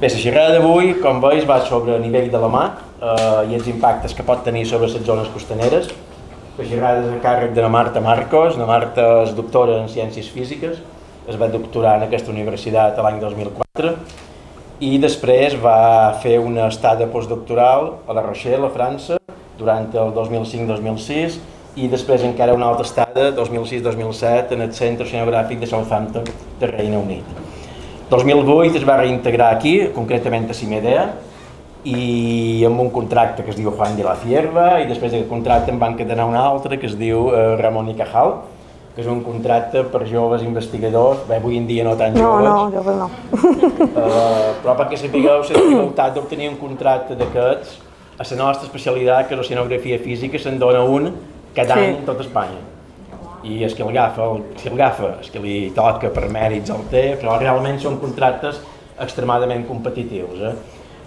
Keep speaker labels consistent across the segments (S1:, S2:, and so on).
S1: Bé, la xerrada d'avui, com veus, va sobre el nivell de la mar i els impactes que pot tenir sobre les zones costaneres. La xerrada és a càrrec de la Marta Marcos. La Marta és doctora en Ciències Físiques, es va doctorar en aquesta universitat l'any 2004 i després va fer una estada postdoctoral a La Rochelle, a França, durant el 2005-2006 i després encara una altra estada, 2006-2007, en el Centre Oceanogràfic de Southampton, del Regne Unit. 2008 es va reintegrar aquí, concretament a Cimedea, i amb un contracte que es diu Juan de la Cierva, i després d'aquest contracte en van quedar un altre que es diu Ramon y Cajal, que és un contracte per joves investigadors, bé, avui en dia no tan joves.
S2: No, joves no.
S1: Però perquè sapigueu la dificultat d'obtenir un contracte d'aquests, a la nostra especialitat, que és l'oceanografia física, se'n dona un cada any en tot Espanya. I el que l'agafa, el que li toca per mèrits el té, però realment són contractes extremadament competitius.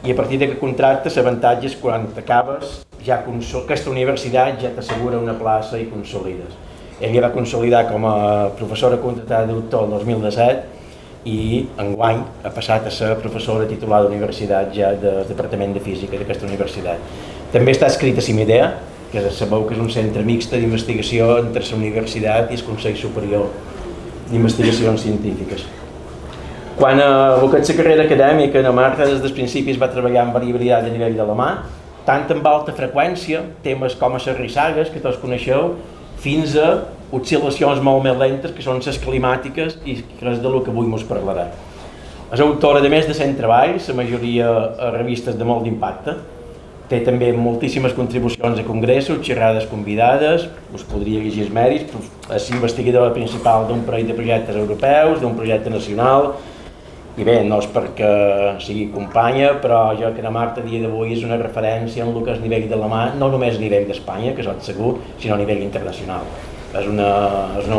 S1: I a partir d'aquest contracte l'avantatge és quan t'acabes, ja aquesta universitat ja t'assegura una plaça i consolides. Ella va consolidar com a professora contratada de doctor el 2017 i enguany ha passat a ser professora titular de l'universitat ja del Departament de Física d'aquesta universitat. També està escrit a Cimedea, que sabeu que és un centre mixte d'investigació entre la universitat i el Consell Superior d'Investigacions Científiques. Quan a el que és la carrera acadèmica, la Marta des dels principis va treballar en variabilitat de nivell de la mar, tant amb alta freqüència, temes com les rissagues, que tots coneixeu, fins a oscil·lacions molt més lentes, que són les climàtiques i que és del que avui ens parlarà. És autora de més de 100 treballs, la majoria a revistes de molt d'impacte. Té també moltíssimes contribucions a congressos, xerrades convidades, us podria llegir els mèrits, és investigadora principal d'un parell de projectes europeus, d'un projecte nacional, i bé, no és perquè sigui companya, però jo que la Marta a dia d'avui és una referència en el que és nivell de la mar, no només a nivell d'Espanya, que és segur, sinó a nivell internacional. És una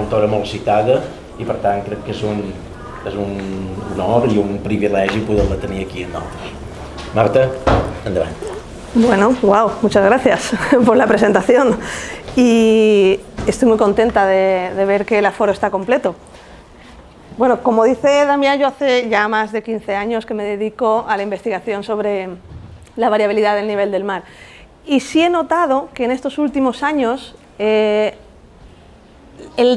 S1: autora molt citada i per tant crec que és un honor i un privilegi poder-la tenir aquí amb nosaltres. Marta, endavant.
S2: Bueno, wow, muchas gracias por la presentación y estoy muy contenta de ver que el aforo está completo. Bueno, como dice Damián, yo hace ya más de 15 años que me dedico a la investigación sobre la variabilidad del nivel del mar y sí he notado que en estos últimos años el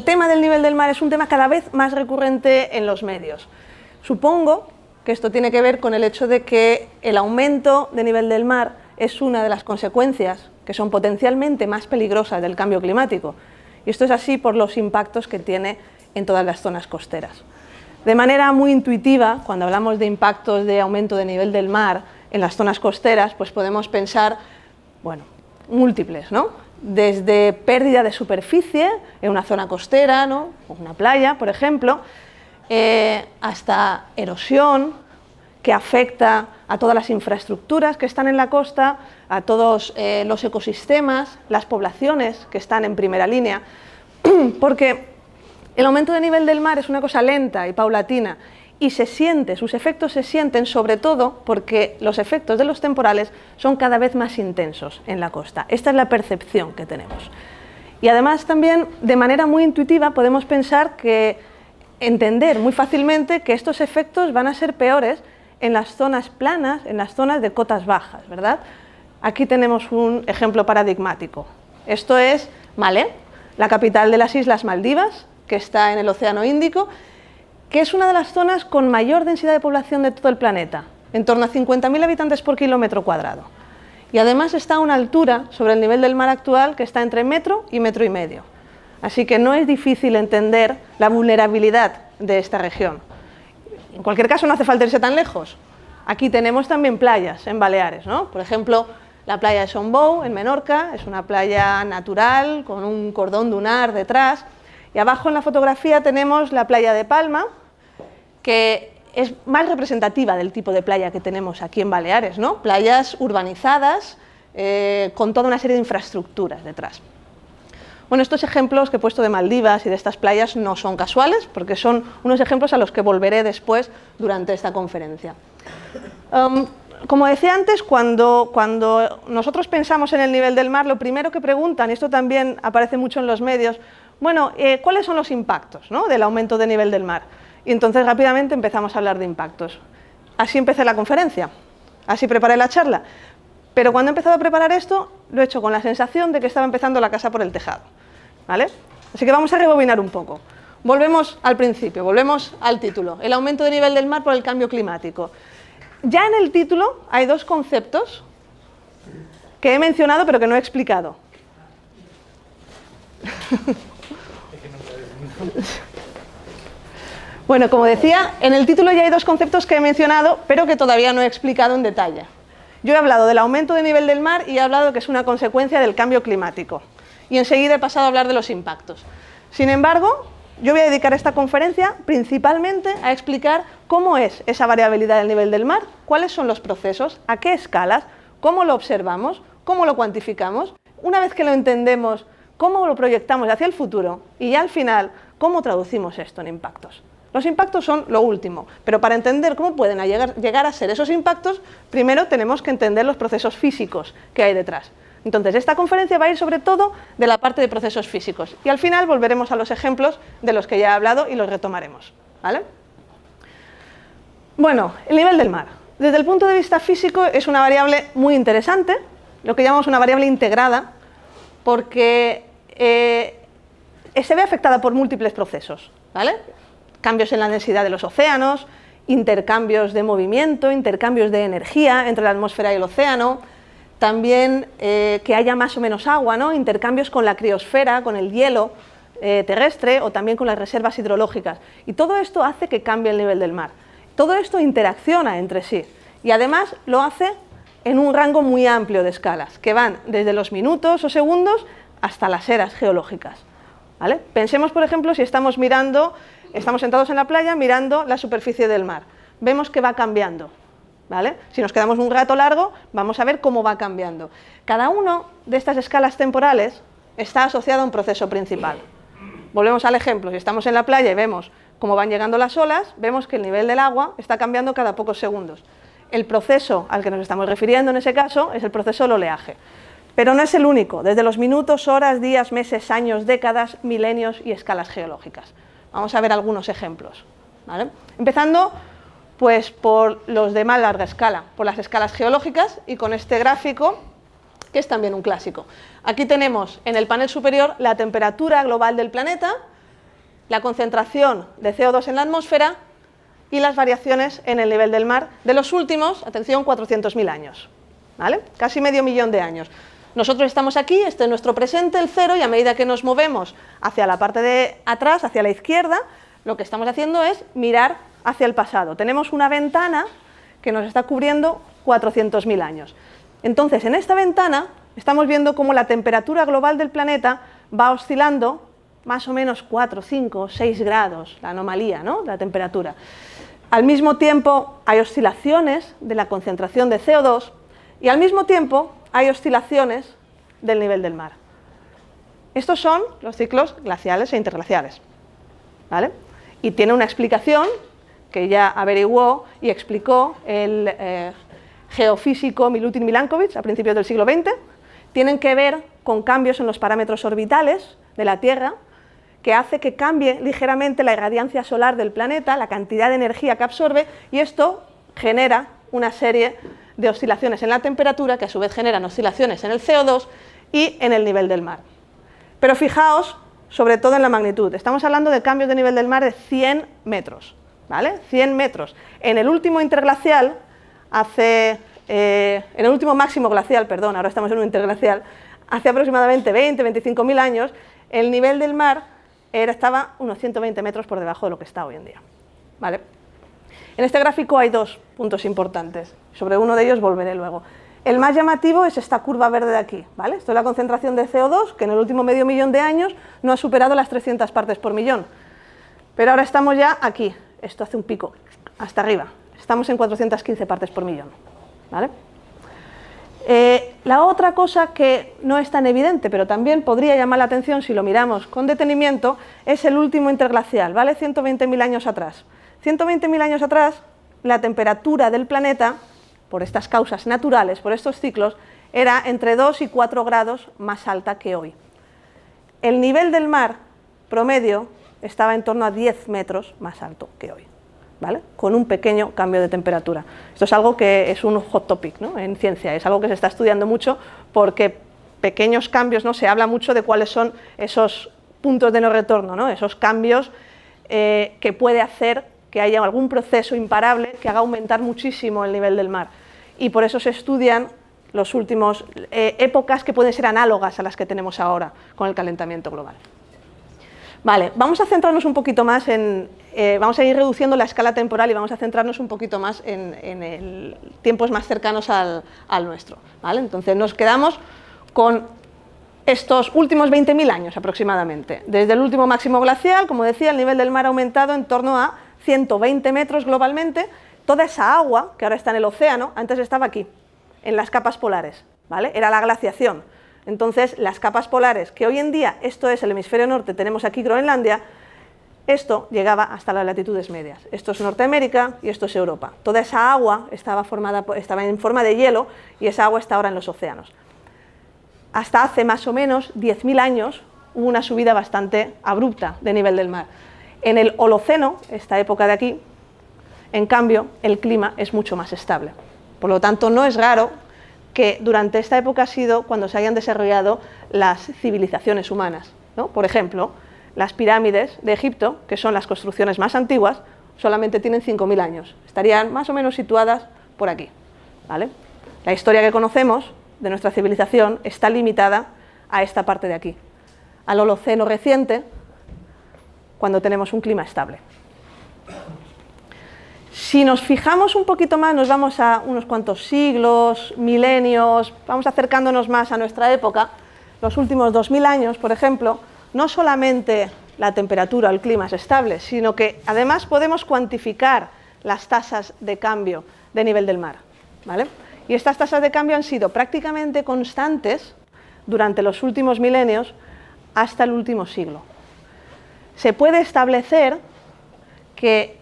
S2: tema del nivel del mar es un tema cada vez más recurrente en los medios. Supongo que esto tiene que ver con el hecho de que el aumento de nivel del mar es una de las consecuencias que son potencialmente más peligrosas del cambio climático. Y esto es así por los impactos que tiene en todas las zonas costeras. De manera muy intuitiva, cuando hablamos de impactos de aumento de nivel del mar en las zonas costeras, pues podemos pensar, bueno, múltiples, ¿no? Desde pérdida de superficie en una zona costera, ¿no? Una playa, por ejemplo, hasta erosión, que afecta a todas las infraestructuras que están en la costa, a todos los ecosistemas, las poblaciones que están en primera línea, porque el aumento de nivel del mar es una cosa lenta y paulatina y se siente, sus efectos se sienten sobre todo porque los efectos de los temporales son cada vez más intensos en la costa. Esta es la percepción que tenemos. Y además también de manera muy intuitiva podemos pensar entender muy fácilmente que estos efectos van a ser peores en las zonas planas, en las zonas de cotas bajas, ¿verdad? Aquí tenemos un ejemplo paradigmático. Esto es Malé, la capital de las Islas Maldivas, que está en el Océano Índico, que es una de las zonas con mayor densidad de población de todo el planeta, en torno a 50.000 habitantes por kilómetro cuadrado. Y además está a una altura sobre el nivel del mar actual que está entre metro y metro y medio. Así que no es difícil entender la vulnerabilidad de esta región. En cualquier caso, no hace falta irse tan lejos. Aquí tenemos también playas en Baleares, ¿no? Por ejemplo, la playa de Son Bou, en Menorca, es una playa natural con un cordón dunar detrás. Y abajo en la fotografía tenemos la playa de Palma, que es más representativa del tipo de playa que tenemos aquí en Baleares, ¿no? Playas urbanizadas con toda una serie de infraestructuras detrás. Bueno, estos ejemplos que he puesto de Maldivas y de estas playas no son casuales, porque son unos ejemplos a los que volveré después durante esta conferencia. Como decía antes, cuando nosotros pensamos en el nivel del mar, lo primero que preguntan, y esto también aparece mucho en los medios, bueno, ¿cuáles son los impactos, ¿no?, del aumento de nivel del mar? Y entonces rápidamente empezamos a hablar de impactos. así empecé la conferencia, así preparé la charla. Pero cuando he empezado a preparar esto, lo he hecho con la sensación de que estaba empezando la casa por el tejado, ¿vale? Así que vamos a rebobinar un poco. Volvemos al principio, volvemos al título, el aumento de nivel del mar por el cambio climático. Ya en el título hay dos conceptos que he mencionado pero que no he explicado. Bueno, como decía, en el título ya hay dos conceptos que he mencionado pero que todavía no he explicado en detalle. Yo he hablado del aumento de nivel del mar y he hablado que es una consecuencia del cambio climático. Y enseguida he pasado a hablar de los impactos. Sin embargo, yo voy a dedicar esta conferencia principalmente a explicar cómo es esa variabilidad del nivel del mar, cuáles son los procesos, a qué escalas, cómo lo observamos, cómo lo cuantificamos. Una vez que lo entendemos, cómo lo proyectamos hacia el futuro y ya al final, cómo traducimos esto en impactos. Los impactos son lo último, pero para entender cómo pueden llegar a ser esos impactos, primero tenemos que entender los procesos físicos que hay detrás. Entonces, esta conferencia va a ir sobre todo de la parte de procesos físicos y al final volveremos a los ejemplos de los que ya he hablado y los retomaremos, ¿vale? Bueno, el nivel del mar. Desde el punto de vista físico es una variable muy interesante, lo que llamamos una variable integrada, porque se ve afectada por múltiples procesos, ¿vale? Cambios en la densidad de los océanos, intercambios de movimiento, intercambios de energía entre la atmósfera y el océano, también que haya más o menos agua, ¿no? Intercambios con la criosfera, con el hielo terrestre o también con las reservas hidrológicas. Y todo esto hace que cambie el nivel del mar. Todo esto interacciona entre sí y además lo hace en un rango muy amplio de escalas, que van desde los minutos o segundos hasta las eras geológicas, ¿vale? Pensemos, por ejemplo, si estamos sentados en la playa mirando la superficie del mar. Vemos que va cambiando, ¿vale? Si nos quedamos un rato largo, vamos a ver cómo va cambiando. Cada una de estas escalas temporales está asociada a un proceso principal. Volvemos al ejemplo, si estamos en la playa y vemos cómo van llegando las olas, vemos que el nivel del agua está cambiando cada pocos segundos. El proceso al que nos estamos refiriendo en ese caso es el proceso del oleaje. Pero no es el único, desde los minutos, horas, días, meses, años, décadas, milenios y escalas geológicas. Vamos a ver algunos ejemplos, ¿vale? Empezando pues, por los de más larga escala, por las escalas geológicas y con este gráfico, que es también un clásico. Aquí tenemos en el panel superior la temperatura global del planeta, la concentración de CO2 en la atmósfera y las variaciones en el nivel del mar de los últimos, atención, 400.000 años, ¿vale? Casi medio millón de años. Nosotros estamos aquí, este es nuestro presente, el cero, y a medida que nos movemos hacia la parte de atrás, hacia la izquierda, lo que estamos haciendo es mirar hacia el pasado. Tenemos una ventana que nos está cubriendo 400.000 años. Entonces, en esta ventana estamos viendo cómo la temperatura global del planeta va oscilando más o menos 4, 5, 6 grados, la anomalía, ¿no?, la temperatura. Al mismo tiempo hay oscilaciones de la concentración de CO2 y al mismo tiempo hay oscilaciones del nivel del mar. Estos son los ciclos glaciales e interglaciales, ¿vale? Y tiene una explicación que ya averiguó y explicó el geofísico Milutin Milankovitch a principios del siglo XX. Tienen que ver con cambios en los parámetros orbitales de la Tierra, que hace que cambie ligeramente la irradiancia solar del planeta, la cantidad de energía que absorbe, y esto genera una serie de oscilaciones en la temperatura, que a su vez generan oscilaciones en el CO2 y en el nivel del mar. Pero fijaos, sobre todo en la magnitud. Estamos hablando de cambios de nivel del mar de 100 metros, ¿vale? 100 metros. En el último interglacial, en el último máximo glacial, perdón, ahora estamos en un interglacial, hace aproximadamente 20-25.000 años, el nivel del mar estaba unos 120 metros por debajo de lo que está hoy en día, ¿vale? En este gráfico hay dos puntos importantes, sobre uno de ellos volveré luego. El más llamativo es esta curva verde de aquí, ¿vale? Esto es la concentración de CO2, que en el último medio millón de años no ha superado las 300 partes por millón. Pero ahora estamos ya aquí, esto hace un pico, hasta arriba. Estamos en 415 partes por millón, ¿vale? La otra cosa que no es tan evidente, pero también podría llamar la atención si lo miramos con detenimiento, es el último interglacial, ¿vale? 120.000 años atrás. 120.000 años atrás, la temperatura del planeta, por estas causas naturales, por estos ciclos, era entre 2 y 4 grados más alta que hoy. El nivel del mar promedio estaba en torno a 10 metros más alto que hoy, ¿vale? Con un pequeño cambio de temperatura. Esto es algo que es un hot topic, ¿no? En ciencia, es algo que se está estudiando mucho porque pequeños cambios, ¿no? Se habla mucho de cuáles son esos puntos de no retorno, ¿no? Esos cambios que puede hacer que haya algún proceso imparable que haga aumentar muchísimo el nivel del mar. Y por eso se estudian los últimos épocas que pueden ser análogas a las que tenemos ahora con el calentamiento global. Vale, vamos a centrarnos un poquito más vamos a ir reduciendo la escala temporal y vamos a centrarnos un poquito más en tiempos más cercanos al nuestro, ¿vale? Entonces nos quedamos con estos últimos 20.000 años aproximadamente. Desde el último máximo glacial, como decía, el nivel del mar ha aumentado en torno a 120 metros globalmente. Toda esa agua que ahora está en el océano, antes estaba aquí, en las capas polares, ¿vale? Era la glaciación. Entonces, las capas polares, que hoy en día, esto es el hemisferio norte, tenemos aquí Groenlandia, esto llegaba hasta las latitudes medias. Esto es Norteamérica y esto es Europa. Toda esa agua estaba en forma de hielo y esa agua está ahora en los océanos. Hasta hace más o menos 10.000 años hubo una subida bastante abrupta de nivel del mar. En el Holoceno, esta época de aquí, en cambio, el clima es mucho más estable. Por lo tanto, no es raro que durante esta época ha sido cuando se hayan desarrollado las civilizaciones humanas, ¿no? Por ejemplo, las pirámides de Egipto, que son las construcciones más antiguas, solamente tienen 5.000 años. Estarían más o menos situadas por aquí, ¿vale? La historia que conocemos de nuestra civilización está limitada a esta parte de aquí, al Holoceno reciente, cuando tenemos un clima estable. Si nos fijamos un poquito más, nos vamos a unos cuantos siglos, milenios, vamos acercándonos más a nuestra época, los últimos 2.000 años, por ejemplo, no solamente la temperatura o el clima es estable, sino que además podemos cuantificar las tasas de cambio de nivel del mar, ¿vale? Y estas tasas de cambio han sido prácticamente constantes durante los últimos milenios hasta el último siglo. Se puede establecer que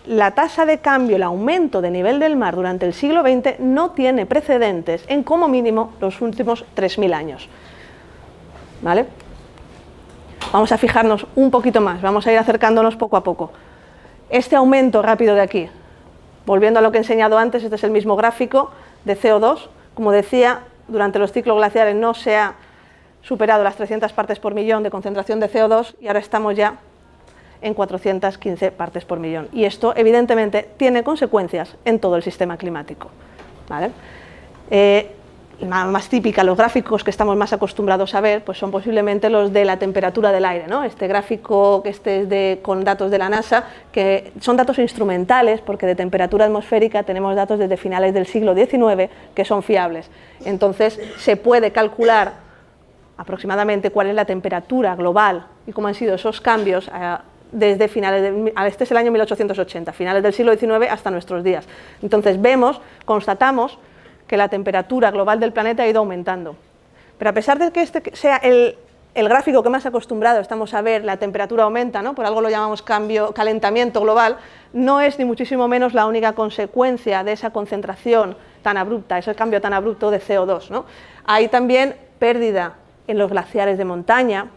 S2: la tasa de cambio, el aumento de nivel del mar durante el siglo XX no tiene precedentes en como mínimo los últimos 3.000 años. ¿Vale? Vamos a fijarnos un poquito más, vamos a ir acercándonos poco a poco. Este aumento rápido de aquí, volviendo a lo que he enseñado antes, este es el mismo gráfico de CO2. Como decía, durante los ciclos glaciares no se ha superado las 300 partes por millón de concentración de CO2 y ahora estamos ya en 415 partes por millón. Y esto, evidentemente, tiene consecuencias en todo el sistema climático, ¿vale? Más típica, los gráficos que estamos más acostumbrados a ver, pues son posiblemente los de la temperatura del aire, ¿no? Este gráfico que es con datos de la NASA, que son datos instrumentales, porque de temperatura atmosférica tenemos datos desde finales del siglo XIX que son fiables. Entonces, se puede calcular aproximadamente cuál es la temperatura global y cómo han sido esos cambios desde finales este es el año 1880, finales del siglo XIX hasta nuestros días. Entonces constatamos que la temperatura global del planeta ha ido aumentando. Pero a pesar de que este sea el gráfico que más acostumbrado estamos a ver, la temperatura aumenta, ¿no? Por algo lo llamamos calentamiento global, no es ni muchísimo menos la única consecuencia de esa concentración tan abrupta, ese cambio tan abrupto de CO2, ¿no? Hay también pérdida en los glaciares de montaña,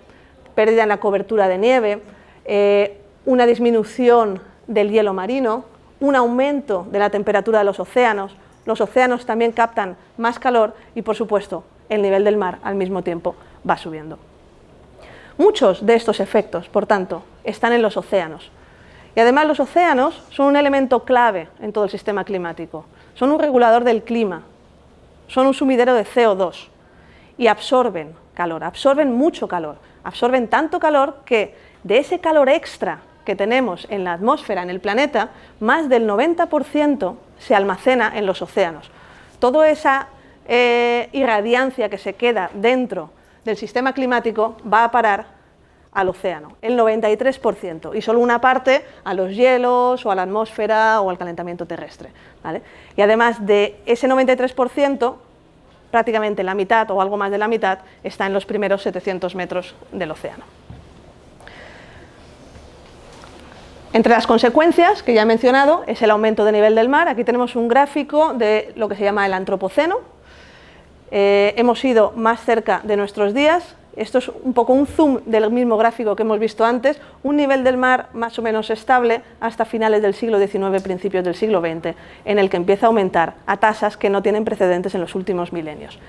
S2: pérdida en la cobertura de nieve, una disminución del hielo marino, un aumento de la temperatura de los océanos también captan más calor y, por supuesto, el nivel del mar al mismo tiempo va subiendo. Muchos de estos efectos, por tanto, están en los océanos. Y además los océanos son un elemento clave en todo el sistema climático. Son un regulador del clima, son un sumidero de CO2 y absorben calor, absorben mucho calor, absorben tanto calor que de ese calor extra que tenemos en la atmósfera, en el planeta, más del 90% se almacena en los océanos. Toda esa irradiancia que se queda dentro del sistema climático va a parar al océano, el 93%, y solo una parte a los hielos o a la atmósfera o al calentamiento terrestre, ¿vale? Y además de ese 93%, prácticamente la mitad o algo más de la mitad está en los primeros 700 metros del océano. Entre las consecuencias que ya he mencionado es el aumento de nivel del mar. Aquí tenemos un gráfico de lo que se llama el antropoceno. Hemos ido más cerca de nuestros días. esto es un poco un zoom del mismo gráfico que hemos visto antes, un nivel del mar más o menos estable hasta finales del siglo XIX, principios del siglo XX, en el que empieza a aumentar a tasas que no tienen precedentes en los últimos milenios.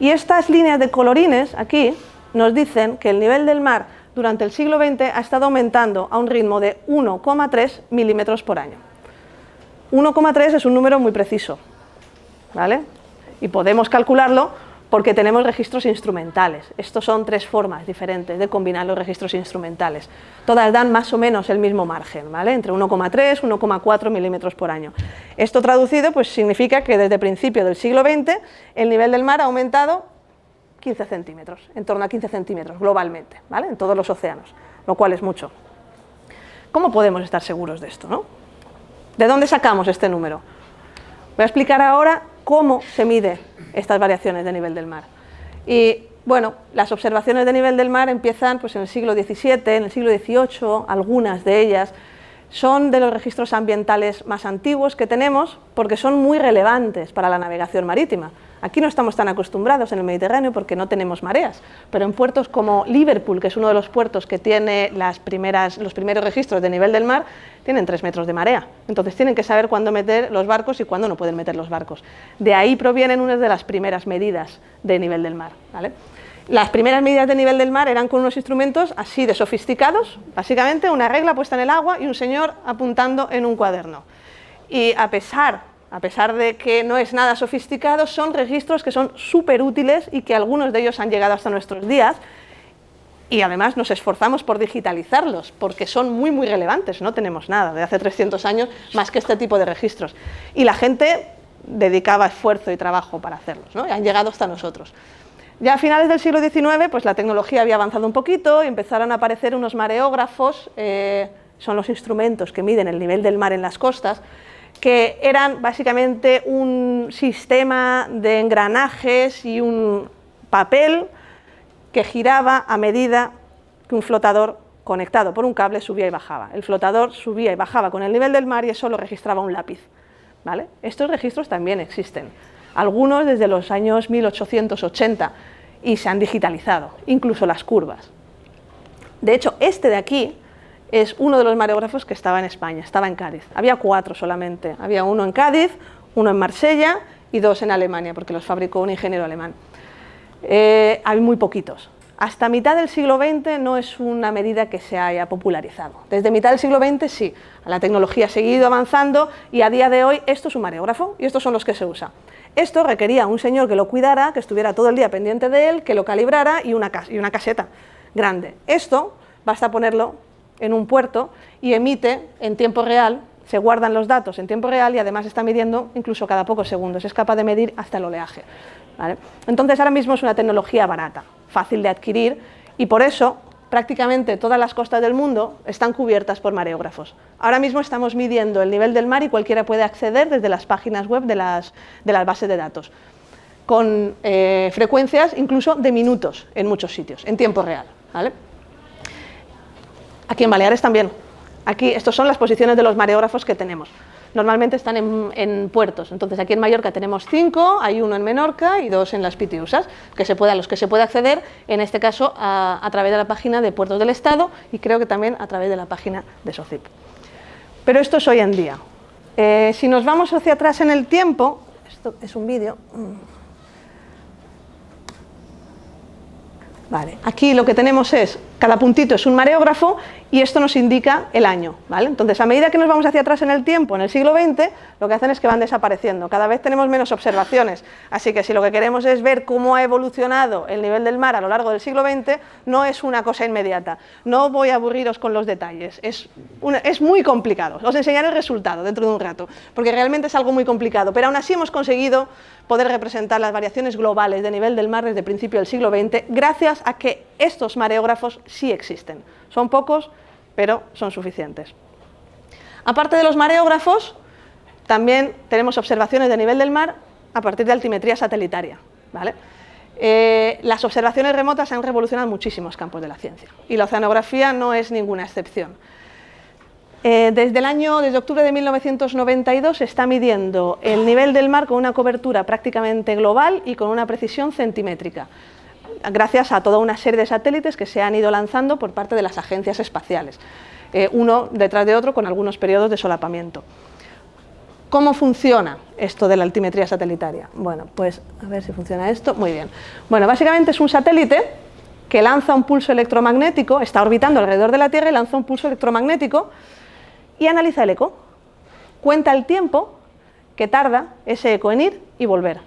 S2: Y estas líneas de colorines aquí nos dicen que el nivel del mar durante el siglo XX ha estado aumentando a un ritmo de 1,3 milímetros por año. 1,3 es un número muy preciso, ¿vale? Y podemos calcularlo porque tenemos registros instrumentales. Estos son 3 formas diferentes de combinar los registros instrumentales. Todas dan más o menos el mismo margen, ¿vale? Entre 1,3 y 1,4 milímetros por año. Esto traducido pues, significa que desde principios del siglo XX el nivel del mar ha aumentado 15 centímetros, en torno a 15 centímetros globalmente, ¿vale? En todos los océanos, lo cual es mucho. ¿Cómo podemos estar seguros de esto, no? ¿De dónde sacamos este número? Voy a explicar ahora cómo se mide estas variaciones de nivel del mar. Y bueno, las observaciones de nivel del mar empiezan pues, en el siglo XVII, en el siglo XVIII, algunas de ellas son de los registros ambientales más antiguos que tenemos porque son muy relevantes para la navegación marítima. Aquí no estamos tan acostumbrados en el Mediterráneo porque no tenemos mareas, pero en puertos como Liverpool, que es uno de los puertos que tiene los primeros registros de nivel del mar, tienen 3 metros de marea. Entonces tienen que saber cuándo meter los barcos y cuándo no pueden meter los barcos. De ahí provienen unas de las primeras medidas de nivel del mar, ¿vale? Las primeras medidas de nivel del mar eran con unos instrumentos así de sofisticados, básicamente una regla puesta en el agua y un señor apuntando en un cuaderno. Y a pesar de que no es nada sofisticado, son registros que son súper útiles y que algunos de ellos han llegado hasta nuestros días y además nos esforzamos por digitalizarlos porque son muy, muy relevantes, no tenemos nada de hace 300 años más que este tipo de registros. Y la gente dedicaba esfuerzo y trabajo para hacerlos, ¿no? Y han llegado hasta nosotros. Ya a finales del siglo XIX, pues la tecnología había avanzado un poquito y empezaron a aparecer unos mareógrafos, son los instrumentos que miden el nivel del mar en las costas, que eran básicamente un sistema de engranajes y un papel que giraba a medida que un flotador conectado por un cable subía y bajaba. El flotador subía y bajaba con el nivel del mar y eso lo registraba un lápiz, ¿vale? Estos registros también existen, algunos desde los años 1880 y se han digitalizado, incluso las curvas. De hecho, este de aquí es uno de los mareógrafos que estaba en España, estaba en Cádiz. Había 4 solamente, había uno en Cádiz, uno en Marsella y 2 en Alemania, porque los fabricó un ingeniero alemán. Hay muy poquitos. Hasta mitad del siglo XX no es una medida que se haya popularizado. Desde mitad del siglo XX sí, la tecnología ha seguido avanzando y a día de hoy esto es un mareógrafo y estos son los que se usa. Esto requería un señor que lo cuidara, que estuviera todo el día pendiente de él, que lo calibrara y una caseta grande. Esto basta ponerlo en un puerto y emite en tiempo real, se guardan los datos en tiempo real y además está midiendo incluso cada pocos segundos, es capaz de medir hasta el oleaje, ¿vale? Entonces ahora mismo es una tecnología barata, fácil de adquirir y por eso prácticamente todas las costas del mundo están cubiertas por mareógrafos. Ahora mismo estamos midiendo el nivel del mar y cualquiera puede acceder desde las páginas web de las bases de datos, con frecuencias incluso de minutos en muchos sitios, en tiempo real, ¿vale? Aquí en Baleares también. Aquí, estas son las posiciones de los mareógrafos que tenemos. Normalmente están en puertos. Entonces, aquí en Mallorca tenemos 5, hay uno en Menorca y 2 en las Pitiusas, a los que se puede acceder, en este caso, a través de la página de Puertos del Estado y creo que también a través de la página de SOCIP. Pero esto es hoy en día. Si nos vamos hacia atrás en el tiempo, esto es un vídeo. Vale, aquí lo que tenemos es, cada puntito es un mareógrafo y esto nos indica el año, ¿vale? Entonces, a medida que nos vamos hacia atrás en el tiempo, en el siglo XX, lo que hacen es que van desapareciendo, cada vez tenemos menos observaciones, así que si lo que queremos es ver cómo ha evolucionado el nivel del mar a lo largo del siglo XX, no es una cosa inmediata, no voy a aburriros con los detalles, es muy complicado, os enseñaré el resultado dentro de un rato, porque realmente es algo muy complicado, pero aún así hemos conseguido poder representar las variaciones globales de nivel del mar desde el principio del siglo XX, gracias a que estos mareógrafos sí existen. Son pocos, pero son suficientes. Aparte de los mareógrafos, también tenemos observaciones de nivel del mar a partir de altimetría satelital, ¿vale? Las observaciones remotas han revolucionado muchísimos campos de la ciencia y la oceanografía no es ninguna excepción. Desde octubre de 1992 se está midiendo el nivel del mar con una cobertura prácticamente global y con una precisión centimétrica. gracias a toda una serie de satélites que se han ido lanzando por parte de las agencias espaciales, uno detrás de otro con algunos periodos de solapamiento. ¿Cómo funciona esto de la altimetría satelital? Bueno, pues a ver si funciona esto. Muy bien. Bueno, básicamente es un satélite que lanza un pulso electromagnético, está orbitando alrededor de la Tierra y lanza un pulso electromagnético y analiza el eco. Cuenta el tiempo que tarda ese eco en ir y volver.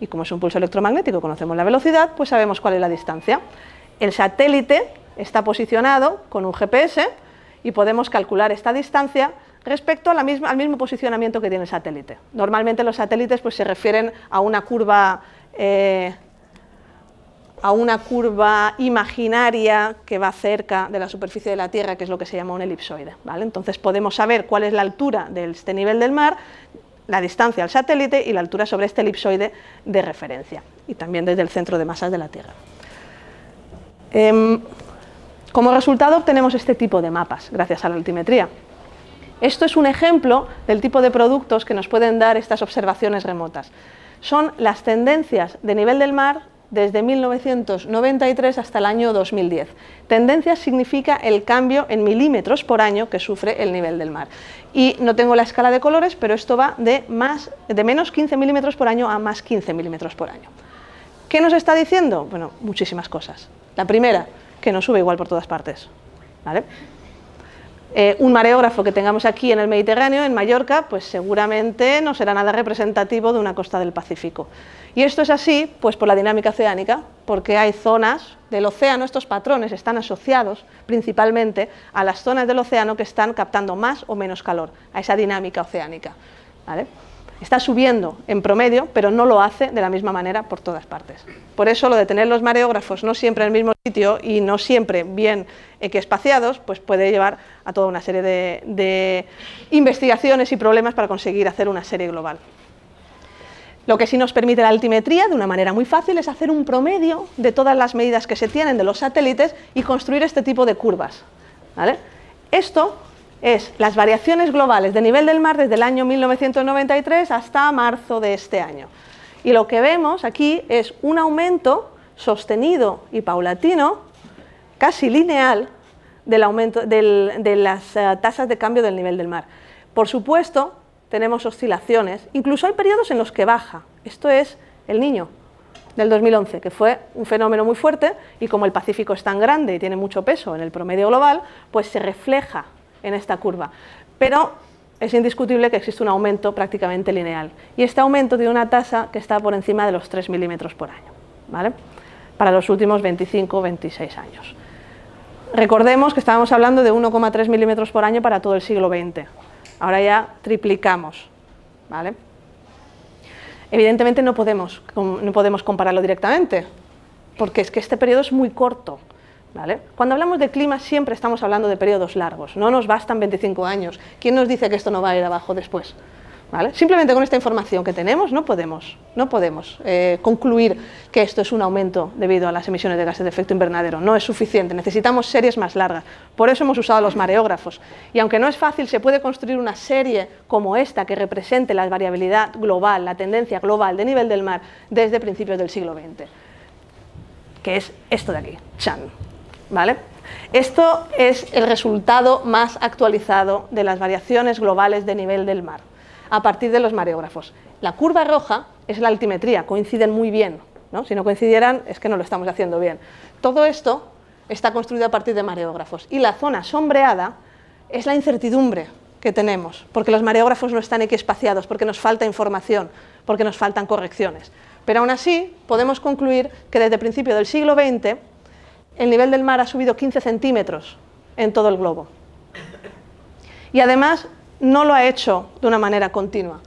S2: Y como es un pulso electromagnético, conocemos la velocidad, pues sabemos cuál es la distancia. El satélite está posicionado con un GPS y podemos calcular esta distancia respecto a al mismo posicionamiento que tiene el satélite. Normalmente los satélites pues, se refieren a una curva imaginaria que va cerca de la superficie de la Tierra, que es lo que se llama un elipsoide, ¿vale? Entonces podemos saber cuál es la altura de este nivel del mar, la distancia al satélite y la altura sobre este elipsoide de referencia, y también desde el centro de masas de la Tierra. Como resultado obtenemos este tipo de mapas, gracias a la altimetría. Esto es un ejemplo del tipo de productos que nos pueden dar estas observaciones remotas. Son las tendencias de nivel del mar desde 1993 hasta el año 2010. Tendencias significa el cambio en milímetros por año que sufre el nivel del mar. Y no tengo la escala de colores, pero esto va de menos 15 milímetros por año a más 15 milímetros por año. ¿Qué nos está diciendo? Bueno, muchísimas cosas. La primera, que no sube igual por todas partes, ¿vale? Un mareógrafo que tengamos aquí en el Mediterráneo, en Mallorca, pues seguramente no será nada representativo de una costa del Pacífico. Y esto es así pues por la dinámica oceánica, porque hay zonas del océano, estos patrones están asociados principalmente a las zonas del océano que están captando más o menos calor, a esa dinámica oceánica, ¿vale? Está subiendo en promedio, pero no lo hace de la misma manera por todas partes. Por eso lo de tener los mareógrafos no siempre en el mismo sitio y no siempre bien equiespaciados, pues puede llevar a toda una serie de investigaciones y problemas para conseguir hacer una serie global. Lo que sí nos permite la altimetría, de una manera muy fácil, es hacer un promedio de todas las medidas que se tienen de los satélites y construir este tipo de curvas, ¿vale? Esto es las variaciones globales de nivel del mar desde el año 1993 hasta marzo de este año. Y lo que vemos aquí es un aumento sostenido y paulatino, casi lineal, del aumento de las tasas de cambio del nivel del mar. Por supuesto, tenemos oscilaciones, incluso hay periodos en los que baja. Esto es el Niño del 2011, que fue un fenómeno muy fuerte y como el Pacífico es tan grande y tiene mucho peso en el promedio global, pues se refleja en esta curva, pero es indiscutible que existe un aumento prácticamente lineal y este aumento tiene una tasa que está por encima de los 3 milímetros por año, ¿vale? Para los últimos 25 o 26 años. Recordemos que estábamos hablando de 1,3 milímetros por año para todo el siglo XX, ahora ya triplicamos, ¿vale? Evidentemente no podemos compararlo directamente, porque es que este periodo es muy corto, ¿vale? Cuando hablamos de clima siempre estamos hablando de periodos largos, no nos bastan 25 años. ¿Quién nos dice que esto no va a ir abajo después? ¿Vale? Simplemente con esta información que tenemos no podemos concluir que esto es un aumento debido a las emisiones de gases de efecto invernadero. No es suficiente, necesitamos series más largas. Por eso hemos usado los mareógrafos. Y aunque no es fácil, se puede construir una serie como esta que represente la variabilidad global, la tendencia global de nivel del mar desde principios del siglo XX, que es esto de aquí, ¡chan! ¿Vale? Esto es el resultado más actualizado de las variaciones globales de nivel del mar a partir de los mareógrafos. La curva roja es la altimetría, coinciden muy bien, ¿no? Si no coincidieran es que no lo estamos haciendo bien. Todo esto está construido a partir de mareógrafos y la zona sombreada es la incertidumbre que tenemos, porque los mareógrafos no están equiespaciados, porque nos falta información, porque nos faltan correcciones. Pero aún así podemos concluir que desde el principio del siglo XX el nivel del mar ha subido 15 centímetros en todo el globo. Y además no lo ha hecho de una manera continua.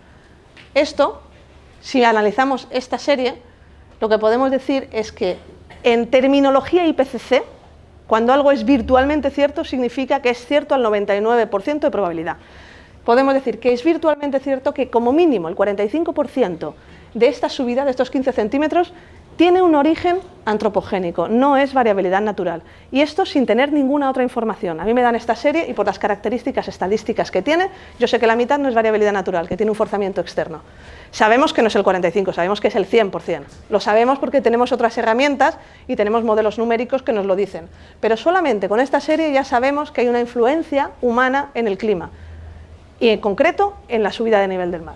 S2: Esto, si analizamos esta serie, lo que podemos decir es que en terminología IPCC, cuando algo es virtualmente cierto, significa que es cierto al 99% de probabilidad. Podemos decir que es virtualmente cierto que como mínimo el 45% de esta subida, de estos 15 centímetros, tiene un origen antropogénico, no es variabilidad natural. Y esto sin tener ninguna otra información. A mí me dan esta serie y por las características estadísticas que tiene, yo sé que la mitad no es variabilidad natural, que tiene un forzamiento externo. Sabemos que no es el 45, sabemos que es el 100%. Lo sabemos porque tenemos otras herramientas y tenemos modelos numéricos que nos lo dicen. Pero solamente con esta serie ya sabemos que hay una influencia humana en el clima y en concreto en la subida de nivel del mar.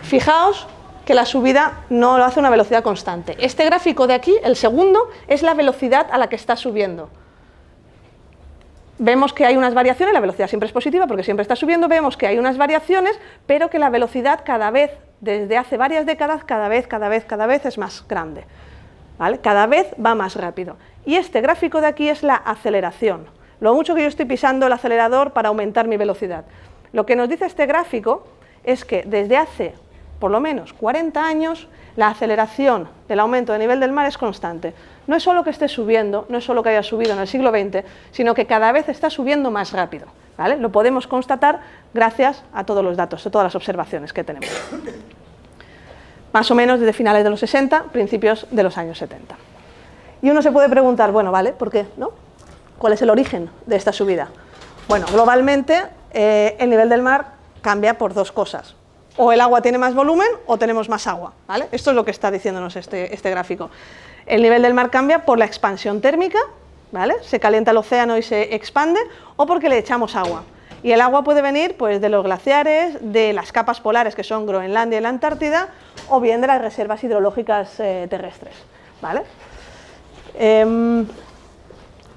S2: Fijaos que la subida no lo hace a una velocidad constante. Este gráfico de aquí, el segundo, es la velocidad a la que está subiendo. Vemos que hay unas variaciones, la velocidad siempre es positiva porque siempre está subiendo, vemos que hay unas variaciones, pero que la velocidad cada vez, desde hace varias décadas, cada vez es más grande, ¿vale? Cada vez va más rápido. Y este gráfico de aquí es la aceleración, lo mucho que yo estoy pisando el acelerador para aumentar mi velocidad. Lo que nos dice este gráfico es que desde hace por lo menos 40 años, la aceleración del aumento de nivel del mar es constante. No es solo que esté subiendo, no es solo que haya subido en el siglo XX, sino que cada vez está subiendo más rápido, ¿vale? Lo podemos constatar gracias a todos los datos, a todas las observaciones que tenemos. Más o menos desde finales de los 60, principios de los años 70. Y uno se puede preguntar, bueno, ¿vale? ¿Por qué? ¿No? ¿Cuál es el origen de esta subida? Bueno, globalmente el nivel del mar cambia por dos cosas. O el agua tiene más volumen o tenemos más agua, ¿vale? Esto es lo que está diciéndonos este gráfico. El nivel del mar cambia por la expansión térmica, ¿vale? Se calienta el océano y se expande, o porque le echamos agua. Y el agua puede venir pues, de los glaciares, de las capas polares que son Groenlandia y la Antártida, o bien de las reservas hidrológicas terrestres, ¿vale?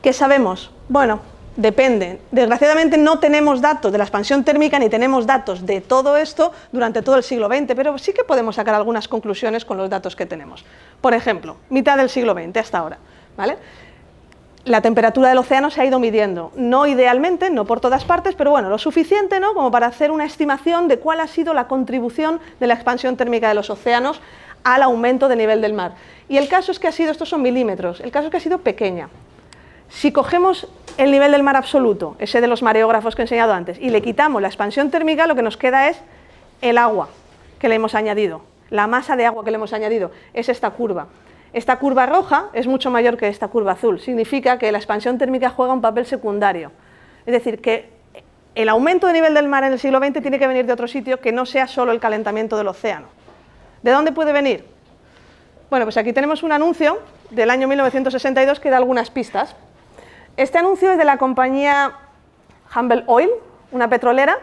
S2: ¿Qué sabemos? Bueno, depende. Desgraciadamente no tenemos datos de la expansión térmica ni tenemos datos de todo esto durante todo el siglo XX, pero sí que podemos sacar algunas conclusiones con los datos que tenemos. Por ejemplo, mitad del siglo XX hasta ahora, ¿vale? La temperatura del océano se ha ido midiendo, no idealmente, no por todas partes, pero bueno, lo suficiente, ¿no?, como para hacer una estimación de cuál ha sido la contribución de la expansión térmica de los océanos al aumento de nivel del mar. Y el caso es que ha sido, estos son milímetros, el caso es que ha sido pequeña. Si cogemos el nivel del mar absoluto, ese de los mareógrafos que he enseñado antes, y le quitamos la expansión térmica, lo que nos queda es el agua que le hemos añadido, la masa de agua que le hemos añadido, es esta curva. Esta curva roja es mucho mayor que esta curva azul, significa que la expansión térmica juega un papel secundario. Es decir, que el aumento de nivel del mar en el siglo XX tiene que venir de otro sitio que no sea solo el calentamiento del océano. ¿De dónde puede venir? Bueno, pues aquí tenemos un anuncio del año 1962 que da algunas pistas. Este anuncio es de la compañía Humble Oil, una petrolera,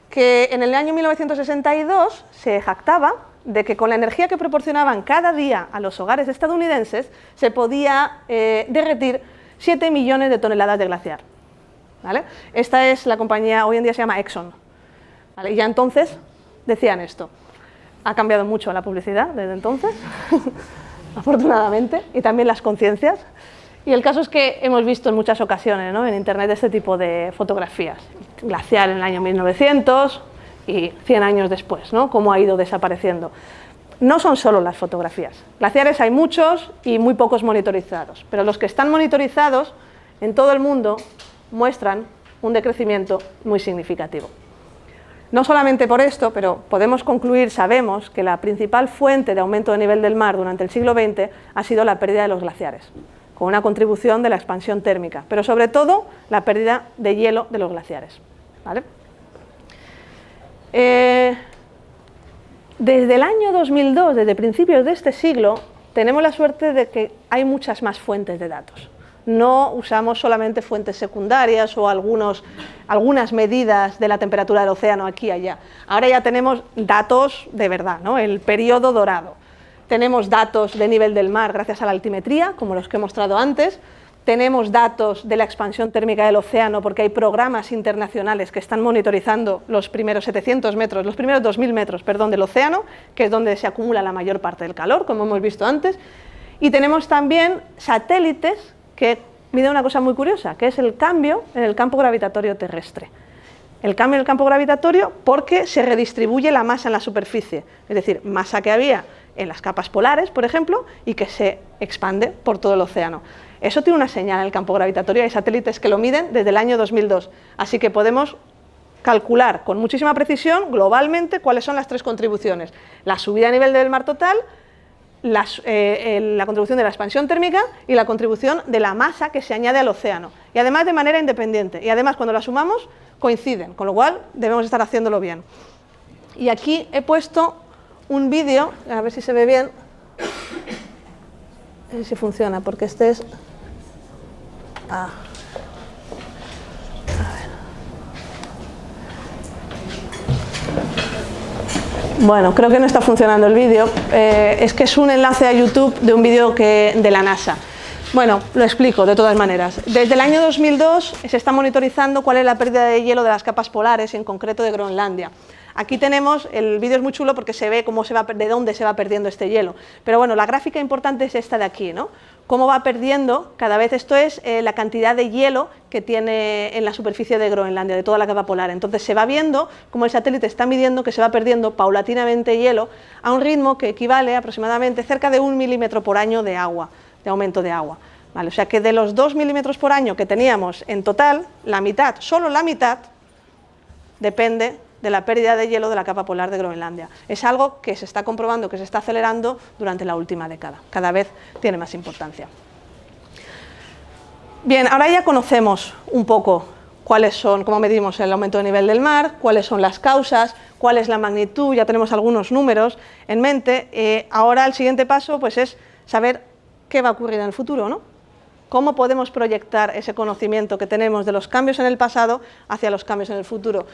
S2: que en el año 1962 se jactaba de que con la energía que proporcionaban cada día a los hogares estadounidenses se podía derretir 7 millones de toneladas de glaciar, ¿vale? Esta es la compañía, hoy en día se llama Exxon, ¿vale? Y ya entonces decían esto. Ha cambiado mucho la publicidad desde entonces, afortunadamente, y también las conciencias. Y el caso es que hemos visto en muchas ocasiones, ¿no?, en internet este tipo de fotografías. Glaciar en el año 1900 y 100 años después, ¿no?, cómo ha ido desapareciendo. No son solo las fotografías. Glaciares hay muchos y muy pocos monitorizados, pero los que están monitorizados en todo el mundo muestran un decrecimiento muy significativo. No solamente por esto, pero podemos concluir, sabemos que la principal fuente de aumento de nivel del mar durante el siglo XX ha sido la pérdida de los glaciares, con una contribución de la expansión térmica, pero sobre todo la pérdida de hielo de los glaciares, ¿vale? Desde el año 2002, desde principios de este siglo, tenemos la suerte de que hay muchas más fuentes de datos. No usamos solamente fuentes secundarias o algunas medidas de la temperatura del océano aquí y allá. Ahora ya tenemos datos de verdad, ¿no?, el periodo dorado. Tenemos datos de nivel del mar gracias a la altimetría, como los que he mostrado antes. Tenemos datos de la expansión térmica del océano porque hay programas internacionales que están monitorizando los primeros 700 metros, los primeros 2000 metros, perdón, del océano, que es donde se acumula la mayor parte del calor, como hemos visto antes. Y tenemos también satélites que miden una cosa muy curiosa, que es el cambio en el campo gravitatorio terrestre. El cambio en el campo gravitatorio porque se redistribuye la masa en la superficie, es decir, masa que había en las capas polares, por ejemplo, y que se expande por todo el océano. Eso tiene una señal en el campo gravitatorio, hay satélites que lo miden desde el año 2002, así que podemos calcular con muchísima precisión globalmente cuáles son las tres contribuciones: la subida a nivel del mar total, la contribución de la expansión térmica y la contribución de la masa que se añade al océano, y además de manera independiente, y además cuando las sumamos coinciden, con lo cual debemos estar haciéndolo bien. Y aquí he puesto un vídeo, a ver si se ve bien, a ver si funciona, porque este es... Bueno, creo que no está funcionando el vídeo, es que es un enlace a YouTube de un vídeo de la NASA. Bueno, lo explico de todas maneras. Desde el año 2002 se está monitorizando cuál es la pérdida de hielo de las capas polares, en concreto de Groenlandia. Aquí tenemos, el vídeo es muy chulo porque se ve cómo de dónde se va perdiendo este hielo. Pero bueno, la gráfica importante es esta de aquí, ¿no? Cómo va perdiendo cada vez, esto es la cantidad de hielo que tiene en la superficie de Groenlandia, de toda la capa polar. Entonces se va viendo cómo el satélite está midiendo que se va perdiendo paulatinamente hielo a un ritmo que equivale aproximadamente cerca de 1 milímetro por año de agua, de aumento de agua. ¿Vale? O sea que de los 2 milímetros por año que teníamos en total, la mitad, solo la mitad, depende de la pérdida de hielo de la capa polar de Groenlandia. Es algo que se está comprobando, que se está acelerando durante la última década. Cada vez tiene más importancia. Bien, ahora ya conocemos un poco cuáles son, cómo medimos el aumento de nivel del mar, cuáles son las causas, cuál es la magnitud, ya tenemos algunos números en mente. Ahora el siguiente paso pues, es saber qué va a ocurrir en el futuro, ¿no? ¿Cómo podemos proyectar ese conocimiento que tenemos de los cambios en el pasado hacia los cambios en el futuro?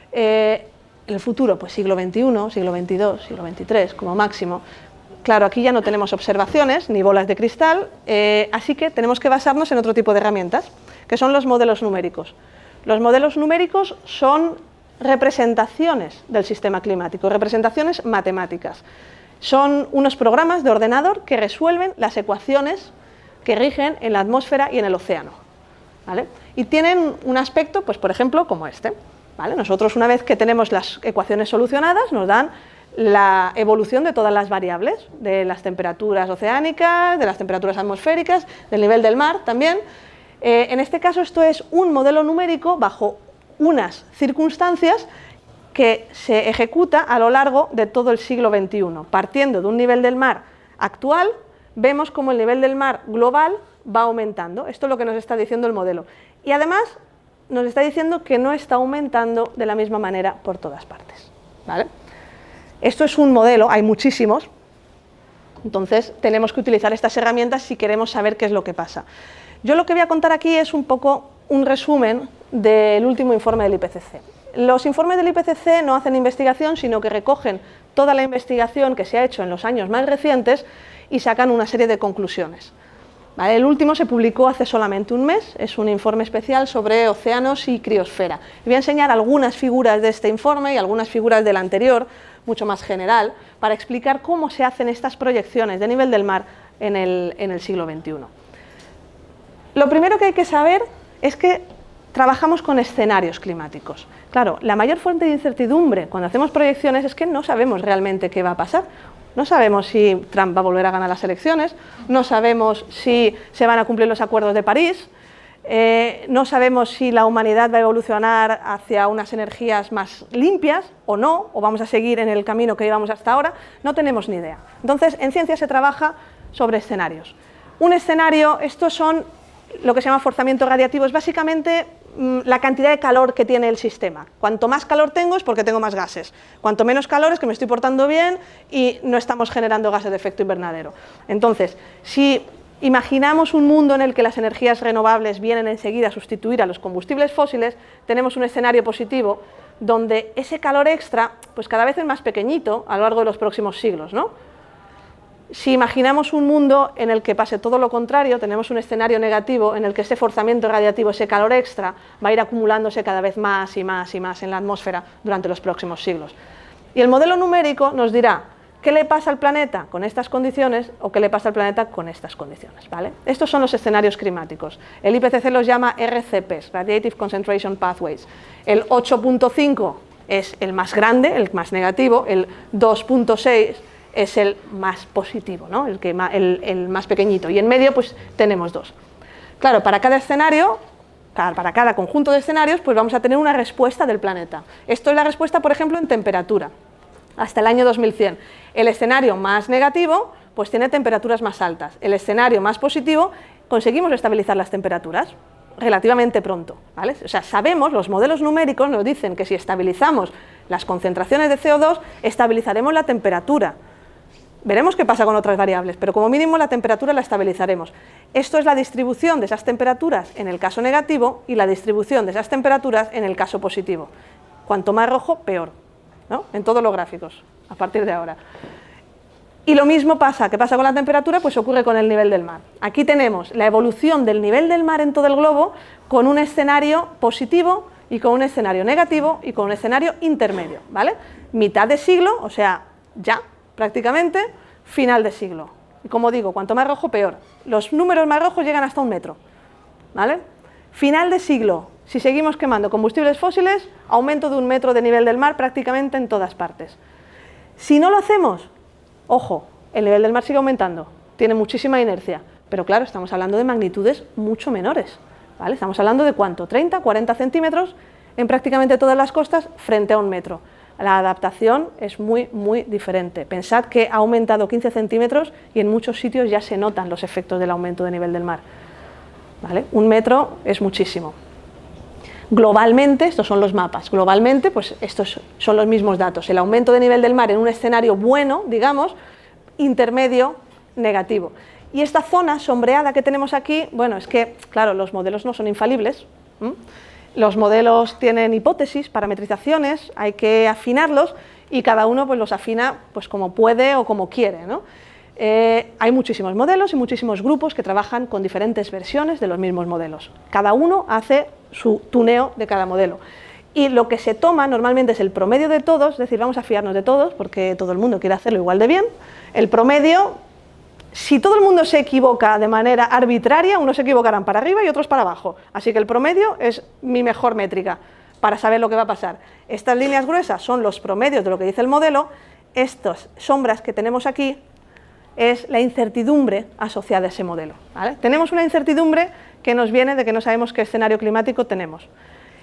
S2: En el futuro, pues siglo XXI, siglo XXII, siglo XXIII como máximo. Claro, aquí ya no tenemos observaciones ni bolas de cristal, así que tenemos que basarnos en otro tipo de herramientas, que son los modelos numéricos. Los modelos numéricos son representaciones del sistema climático, representaciones matemáticas. Son unos programas de ordenador que resuelven las ecuaciones que rigen en la atmósfera y en el océano, ¿vale? Y tienen un aspecto, pues por ejemplo, como este. ¿Vale? Nosotros, una vez que tenemos las ecuaciones solucionadas, nos dan la evolución de todas las variables, de las temperaturas oceánicas, de las temperaturas atmosféricas, del nivel del mar también. En este caso, esto es un modelo numérico bajo unas circunstancias que se ejecuta a lo largo de todo el siglo XXI. Partiendo de un nivel del mar actual, vemos cómo el nivel del mar global va aumentando. Esto es lo que nos está diciendo el modelo. Y además, nos está diciendo que no está aumentando de la misma manera por todas partes, ¿vale? Esto es un modelo, hay muchísimos, entonces tenemos que utilizar estas herramientas si queremos saber qué es lo que pasa. Yo lo que voy a contar aquí es un poco un resumen del último informe del IPCC. Los informes del IPCC no hacen investigación, sino que recogen toda la investigación que se ha hecho en los años más recientes y sacan una serie de conclusiones. ¿Vale? El último se publicó hace solamente un mes, es un informe especial sobre océanos y criosfera. Voy a enseñar algunas figuras de este informe y algunas figuras del anterior, mucho más general, para explicar cómo se hacen estas proyecciones de nivel del mar en el siglo XXI. Lo primero que hay que saber es que trabajamos con escenarios climáticos. Claro, la mayor fuente de incertidumbre cuando hacemos proyecciones es que no sabemos realmente qué va a pasar. No sabemos si Trump va a volver a ganar las elecciones, no sabemos si se van a cumplir los acuerdos de París, no sabemos si la humanidad va a evolucionar hacia unas energías más limpias o no, o vamos a seguir en el camino que llevamos hasta ahora, no tenemos ni idea. Entonces, en ciencia se trabaja sobre escenarios. Un escenario, estos son lo que se llama forzamiento radiativo, es básicamente la cantidad de calor que tiene el sistema. Cuanto más calor tengo es porque tengo más gases. Cuanto menos calor es que me estoy portando bien y no estamos generando gases de efecto invernadero. Entonces, si imaginamos un mundo en el que las energías renovables vienen enseguida a sustituir a los combustibles fósiles, tenemos un escenario positivo donde ese calor extra pues cada vez es más pequeñito a lo largo de los próximos siglos, ¿no? Si imaginamos un mundo en el que pase todo lo contrario, tenemos un escenario negativo en el que ese forzamiento radiativo, ese calor extra, va a ir acumulándose cada vez más y más y más en la atmósfera durante los próximos siglos. Y el modelo numérico nos dirá qué le pasa al planeta con estas condiciones o qué le pasa al planeta con estas condiciones, ¿vale? Estos son los escenarios climáticos. El IPCC los llama RCPs, Radiative Concentration Pathways. El 8.5 es el más grande, el más negativo, el 2.6 es el más positivo, ¿no? el más pequeñito, y en medio pues tenemos dos. Claro, para cada escenario para cada conjunto de escenarios, pues vamos a tener una respuesta del planeta. Esto es la respuesta, por ejemplo, en temperatura, hasta el año 2100. El escenario más negativo, pues tiene temperaturas más altas. El escenario más positivo, conseguimos estabilizar las temperaturas relativamente pronto, ¿vale? O sea, sabemos, los modelos numéricos nos dicen que si estabilizamos las concentraciones de CO2, estabilizaremos la temperatura. Veremos qué pasa con otras variables, pero como mínimo la temperatura la estabilizaremos. Esto es la distribución de esas temperaturas en el caso negativo y la distribución de esas temperaturas en el caso positivo. Cuanto más rojo, peor, ¿no? En todos los gráficos, a partir de ahora. Y lo mismo pasa, ¿qué pasa con la temperatura? Pues ocurre con el nivel del mar. Aquí tenemos la evolución del nivel del mar en todo el globo con un escenario positivo y con un escenario negativo y con un escenario intermedio, ¿vale? Mitad de siglo, o sea, ya prácticamente, final de siglo. Y como digo, cuanto más rojo, peor. Los números más rojos llegan hasta 1 metro, ¿vale? Final de siglo, si seguimos quemando combustibles fósiles, aumento de 1 metro de nivel del mar prácticamente en todas partes. Si no lo hacemos, ojo, el nivel del mar sigue aumentando, tiene muchísima inercia, pero claro, estamos hablando de magnitudes mucho menores, ¿vale? Estamos hablando de ¿cuánto? 30, 40 centímetros en prácticamente todas las costas frente a 1 metro. La adaptación es muy, muy diferente. Pensad que ha aumentado 15 centímetros y en muchos sitios ya se notan los efectos del aumento de nivel del mar, ¿vale? 1 metro es muchísimo. Globalmente, estos son los mapas, globalmente pues estos son los mismos datos. El aumento de nivel del mar en un escenario bueno, digamos, intermedio, negativo. Y esta zona sombreada que tenemos aquí, bueno, es que, claro, los modelos no son infalibles. Los modelos tienen hipótesis, parametrizaciones, hay que afinarlos y cada uno pues los afina pues como puede o como quiere, ¿no? Hay muchísimos modelos y muchísimos grupos que trabajan con diferentes versiones de los mismos modelos. Cada uno hace su tuneo de cada modelo. Y lo que se toma normalmente es el promedio de todos, es decir, vamos a fiarnos de todos porque todo el mundo quiere hacerlo igual de bien. El promedio, si todo el mundo se equivoca de manera arbitraria, unos se equivocarán para arriba y otros para abajo. Así que el promedio es mi mejor métrica para saber lo que va a pasar. Estas líneas gruesas son los promedios de lo que dice el modelo. Estas sombras que tenemos aquí es la incertidumbre asociada a ese modelo, ¿vale? Tenemos una incertidumbre que nos viene de que no sabemos qué escenario climático tenemos.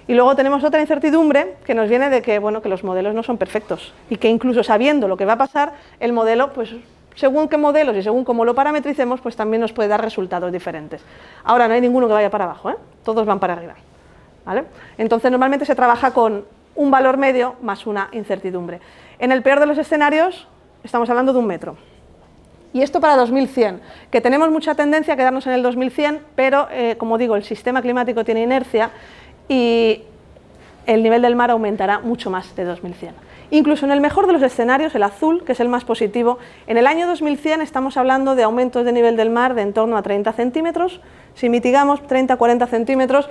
S2: Y luego tenemos otra incertidumbre que nos viene de que, bueno, que los modelos no son perfectos y que incluso sabiendo lo que va a pasar, el modelo, pues según qué modelos y según cómo lo parametricemos, pues también nos puede dar resultados diferentes. Ahora, no hay ninguno que vaya para abajo, ¿eh? Todos van para arriba, ¿vale? Entonces, normalmente se trabaja con un valor medio más una incertidumbre. En el peor de los escenarios, estamos hablando de 1 metro. Y esto para 2100, que tenemos mucha tendencia a quedarnos en el 2100, pero, como digo, el sistema climático tiene inercia y el nivel del mar aumentará mucho más de 2100. Incluso en el mejor de los escenarios, el azul, que es el más positivo, en el año 2100 estamos hablando de aumentos de nivel del mar de en torno a 30 centímetros, si mitigamos 30-40 centímetros,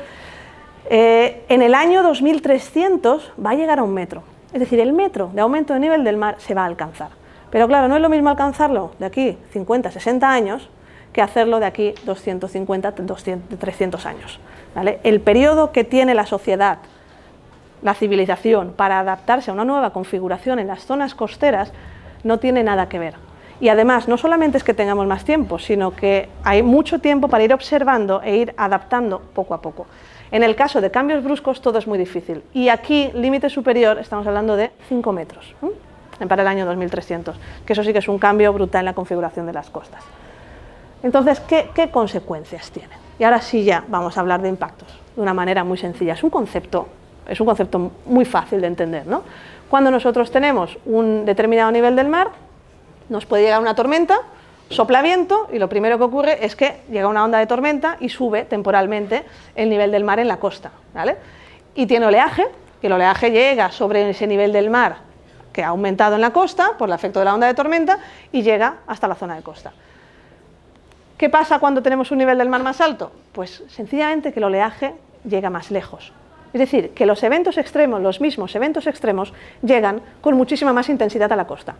S2: en el año 2300 va a llegar a 1 metro. Es decir, el metro de aumento de nivel del mar se va a alcanzar. Pero claro, no es lo mismo alcanzarlo de aquí 50, 60 años que hacerlo de aquí 250, 200, 300 años, ¿vale? El periodo que tiene la sociedad, la civilización, para adaptarse a una nueva configuración en las zonas costeras no tiene nada que ver. Y además, no solamente es que tengamos más tiempo, sino que hay mucho tiempo para ir observando e ir adaptando poco a poco. En el caso de cambios bruscos todo es muy difícil. Y aquí, límite superior, estamos hablando de 5 metros. Para el año 2300, que eso sí que es un cambio brutal en la configuración de las costas. Entonces, ¿qué consecuencias tiene? Y ahora sí ya vamos a hablar de impactos, de una manera muy sencilla. Es un concepto muy fácil de entender, ¿no? Cuando nosotros tenemos un determinado nivel del mar, nos puede llegar una tormenta, sopla viento y lo primero que ocurre es que llega una onda de tormenta y sube temporalmente el nivel del mar en la costa, ¿vale? Y tiene oleaje, que el oleaje llega sobre ese nivel del mar que ha aumentado en la costa por el efecto de la onda de tormenta y llega hasta la zona de costa. ¿Qué pasa cuando tenemos un nivel del mar más alto? Pues sencillamente que el oleaje llega más lejos. Es decir, que los eventos extremos, los mismos eventos extremos, llegan con muchísima más intensidad a la costa.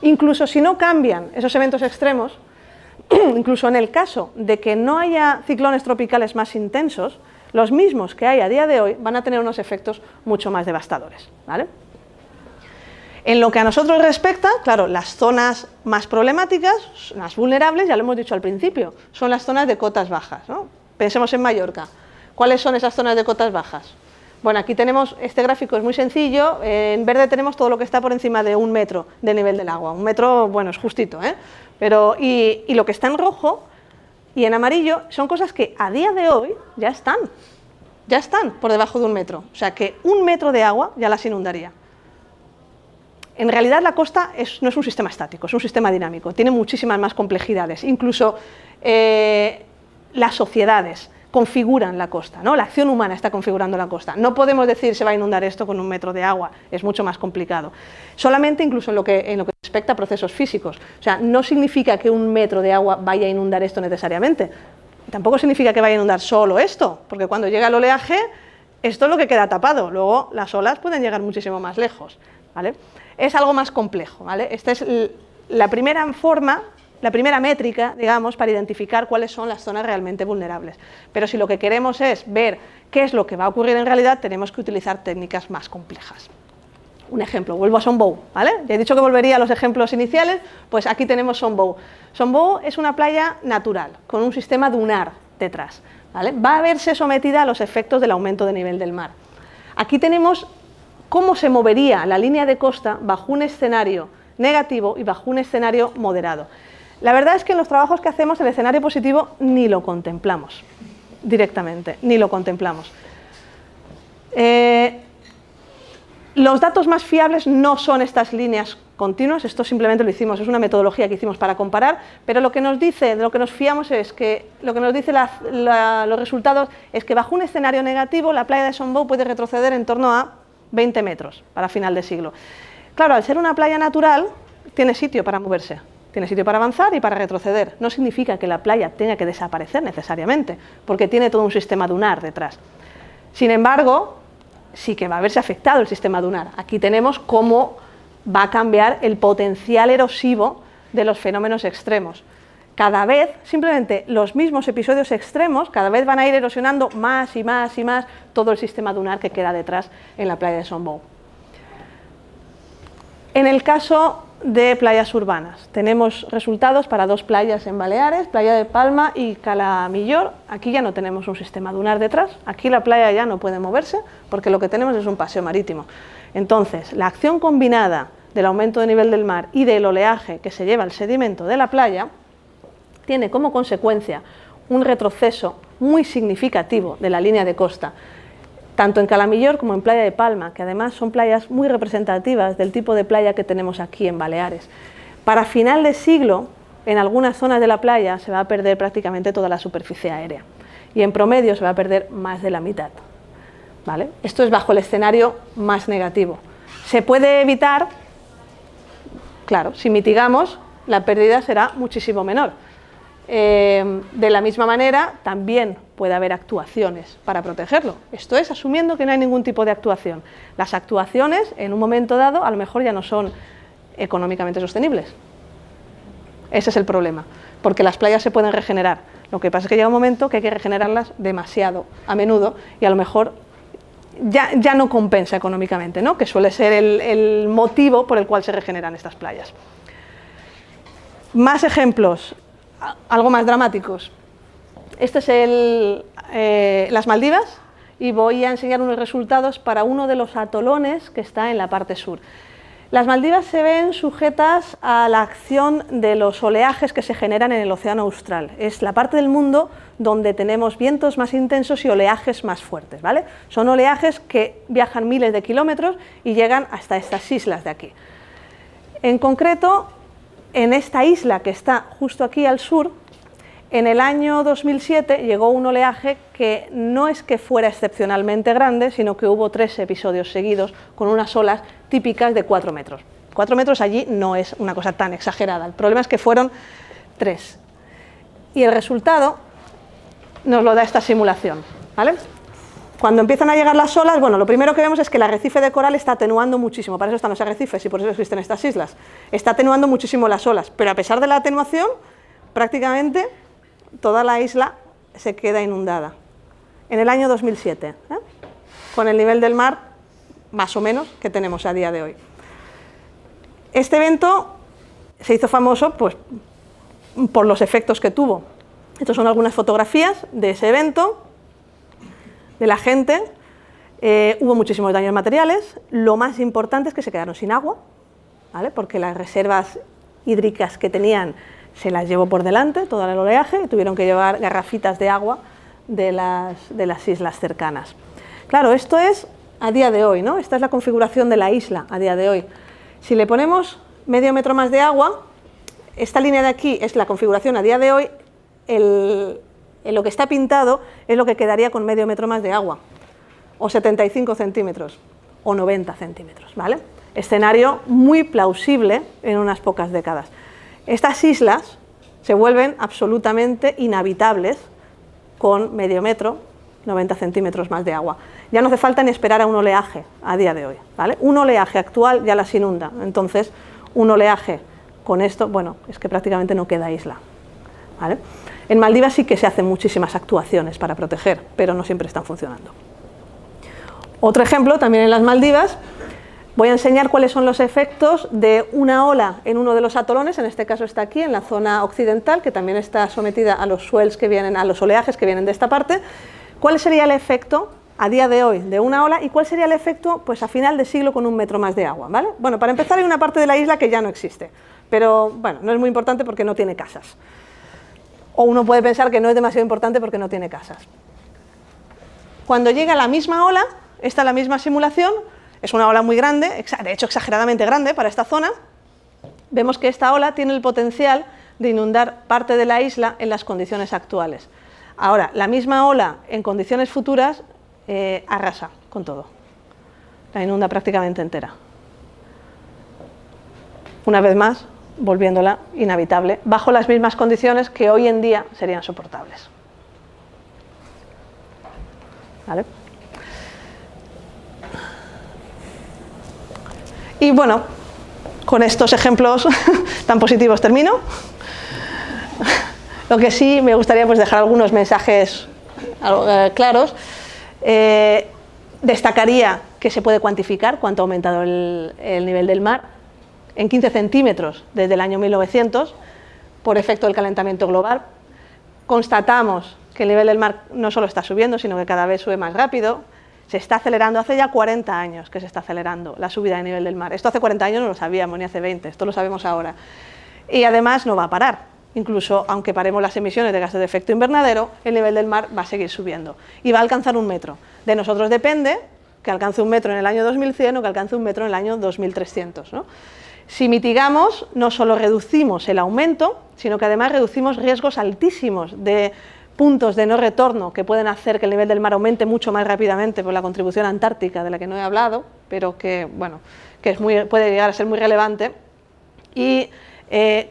S2: Incluso si no cambian esos eventos extremos, incluso en el caso de que no haya ciclones tropicales más intensos, los mismos que hay a día de hoy van a tener unos efectos mucho más devastadores, ¿vale? En lo que a nosotros respecta, claro, las zonas más problemáticas, más vulnerables, ya lo hemos dicho al principio, son las zonas de cotas bajas, ¿no? Pensemos en Mallorca. ¿Cuáles son esas zonas de cotas bajas? Bueno, aquí tenemos, este gráfico es muy sencillo, en verde tenemos todo lo que está por encima de 1 metro de nivel del agua. 1 metro, bueno, es justito, ¿eh? Pero, y lo que está en rojo y en amarillo son cosas que a día de hoy ya están por debajo de 1 metro. O sea que 1 metro de agua ya las inundaría. En realidad la costa no es un sistema estático, es un sistema dinámico, tiene muchísimas más complejidades, incluso las sociedades configuran la costa, ¿no? La acción humana está configurando la costa. No podemos decir se va a inundar esto con 1 metro de agua, es mucho más complicado. Solamente incluso en lo que respecta a procesos físicos. O sea, no significa que 1 metro de agua vaya a inundar esto necesariamente. Tampoco significa que vaya a inundar solo esto, porque cuando llega el oleaje, esto es lo que queda tapado. Luego las olas pueden llegar muchísimo más lejos, ¿vale? Es algo más complejo, ¿vale? Esta es la primera forma, la primera métrica, digamos, para identificar cuáles son las zonas realmente vulnerables. Pero si lo que queremos es ver qué es lo que va a ocurrir en realidad, tenemos que utilizar técnicas más complejas. Un ejemplo, vuelvo a Son Bou, ¿vale? Ya he dicho que volvería a los ejemplos iniciales, pues aquí tenemos Son Bou. Son Bou es una playa natural, con un sistema dunar detrás, ¿vale? Va a verse sometida a los efectos del aumento de nivel del mar. Aquí tenemos cómo se movería la línea de costa bajo un escenario negativo y bajo un escenario moderado. La verdad es que en los trabajos que hacemos el escenario positivo ni lo contemplamos directamente, ni lo contemplamos. Los datos más fiables no son estas líneas continuas, esto simplemente lo hicimos, es una metodología que hicimos para comparar, pero lo que nos dice, de lo que nos fiamos es que, lo que nos dice los resultados es que bajo un escenario negativo la playa de Son Bou puede retroceder en torno a 20 metros para final de siglo. Claro, al ser una playa natural, tiene sitio para moverse, tiene sitio para avanzar y para retroceder. No significa que la playa tenga que desaparecer necesariamente, porque tiene todo un sistema dunar detrás. Sin embargo, sí que va a verse afectado el sistema dunar. Aquí tenemos cómo va a cambiar el potencial erosivo de los fenómenos extremos. Cada vez, simplemente los mismos episodios extremos, cada vez van a ir erosionando más y más y más todo el sistema dunar que queda detrás en la playa de Son Bou. En el caso de playas urbanas, tenemos resultados para 2 playas en Baleares, Playa de Palma y Cala Millor. Aquí ya no tenemos un sistema dunar detrás, aquí la playa ya no puede moverse porque lo que tenemos es un paseo marítimo. Entonces, la acción combinada del aumento de nivel del mar y del oleaje que se lleva el sedimento de la playa tiene como consecuencia un retroceso muy significativo de la línea de costa, tanto en Cala Millor como en Playa de Palma, que además son playas muy representativas del tipo de playa que tenemos aquí en Baleares. Para final de siglo, en algunas zonas de la playa se va a perder prácticamente toda la superficie aérea y en promedio se va a perder más de la mitad, ¿vale? Esto es bajo el escenario más negativo. ¿Se puede evitar? Claro, si mitigamos, la pérdida será muchísimo menor. De la misma manera, también puede haber actuaciones para protegerlo. Esto es asumiendo que no hay ningún tipo de actuación. Las actuaciones, en un momento dado, a lo mejor ya no son económicamente sostenibles. Ese es el problema, porque las playas se pueden regenerar. Lo que pasa es que llega un momento que hay que regenerarlas demasiado a menudo y a lo mejor ya no compensa económicamente, ¿no? Que suele ser el motivo por el cual se regeneran estas playas. Más ejemplos, algo más dramáticos. Este es las Maldivas y voy a enseñar unos resultados para uno de los atolones que está en la parte sur. Las Maldivas se ven sujetas a la acción de los oleajes que se generan en el océano Austral. Es la parte del mundo donde tenemos vientos más intensos y oleajes más fuertes, ¿vale? Son oleajes que viajan miles de kilómetros y llegan hasta estas islas de aquí. En concreto, en esta isla que está justo aquí al sur, en el año 2007 llegó un oleaje que no es que fuera excepcionalmente grande, sino que hubo 3 episodios seguidos con unas olas típicas de 4 metros. 4 metros allí no es una cosa tan exagerada, el problema es que fueron 3. Y el resultado nos lo da esta simulación, ¿vale? Cuando empiezan a llegar las olas, bueno, lo primero que vemos es que el arrecife de coral está atenuando muchísimo, para eso están los arrecifes y por eso existen estas islas. Está atenuando muchísimo las olas, pero a pesar de la atenuación, prácticamente toda la isla se queda inundada. En el año 2007, con el nivel del mar más o menos que tenemos a día de hoy. Este evento se hizo famoso pues, por los efectos que tuvo. Estas son algunas fotografías de ese evento. de la gente, hubo muchísimos daños materiales. Lo más importante es que se quedaron sin agua, ¿vale? Porque las reservas hídricas que tenían se las llevó por delante, todo el oleaje, y tuvieron que llevar garrafitas de agua de las islas cercanas. Claro, esto es a día de hoy, ¿no? Esta es la configuración de la isla a día de hoy. Si le ponemos medio metro más de agua, esta línea de aquí es la configuración a día de hoy, lo que está pintado es lo que quedaría con medio metro más de agua, o 75 centímetros, o 90 centímetros, ¿vale? Escenario muy plausible en unas pocas décadas. Estas islas se vuelven absolutamente inhabitables con medio metro, 90 centímetros más de agua. Ya no hace falta ni esperar a un oleaje a día de hoy, ¿vale? Un oleaje actual ya las inunda, entonces un oleaje con esto, bueno, es que prácticamente no queda isla, ¿vale? En Maldivas sí que se hacen muchísimas actuaciones para proteger, pero no siempre están funcionando. Otro ejemplo, también en las Maldivas, voy a enseñar cuáles son los efectos de una ola en uno de los atolones, en este caso está aquí, en la zona occidental, que también está sometida a los swells que vienen, a los oleajes que vienen de esta parte. ¿Cuál sería el efecto a día de hoy de una ola y cuál sería el efecto pues, a final de siglo con un metro más de agua, ¿vale? Bueno, para empezar hay una parte de la isla que ya no existe, pero bueno, no es muy importante porque no tiene casas. O uno puede pensar que no es demasiado importante porque no tiene casas. Cuando llega la misma ola, esta es la misma simulación, es una ola muy grande, de hecho exageradamente grande para esta zona, vemos que esta ola tiene el potencial de inundar parte de la isla en las condiciones actuales. Ahora, la misma ola en condiciones futuras arrasa con todo, la inunda prácticamente entera. Una vez más, volviéndola inhabitable, bajo las mismas condiciones que hoy en día serían soportables. ¿Vale? Y bueno, con estos ejemplos tan positivos termino. Lo que sí me gustaría pues dejar algunos mensajes claros. Destacaría que se puede cuantificar cuánto ha aumentado el nivel del mar en 15 centímetros desde el año 1900 por efecto del calentamiento global. Constatamos que el nivel del mar no solo está subiendo, sino que cada vez sube más rápido. Se está acelerando, hace ya 40 años que se está acelerando la subida de nivel del mar. Esto hace 40 años no lo sabíamos, ni hace 20, esto lo sabemos ahora. Y además no va a parar. Incluso aunque paremos las emisiones de gases de efecto invernadero, el nivel del mar va a seguir subiendo y va a alcanzar un metro. De nosotros depende que alcance un metro en el año 2100 o que alcance un metro en el año 2300, ¿no? Si mitigamos, no solo reducimos el aumento, sino que además reducimos riesgos altísimos de puntos de no retorno que pueden hacer que el nivel del mar aumente mucho más rápidamente por la contribución antártica de la que no he hablado, pero que, bueno, que puede llegar a ser muy relevante. Y,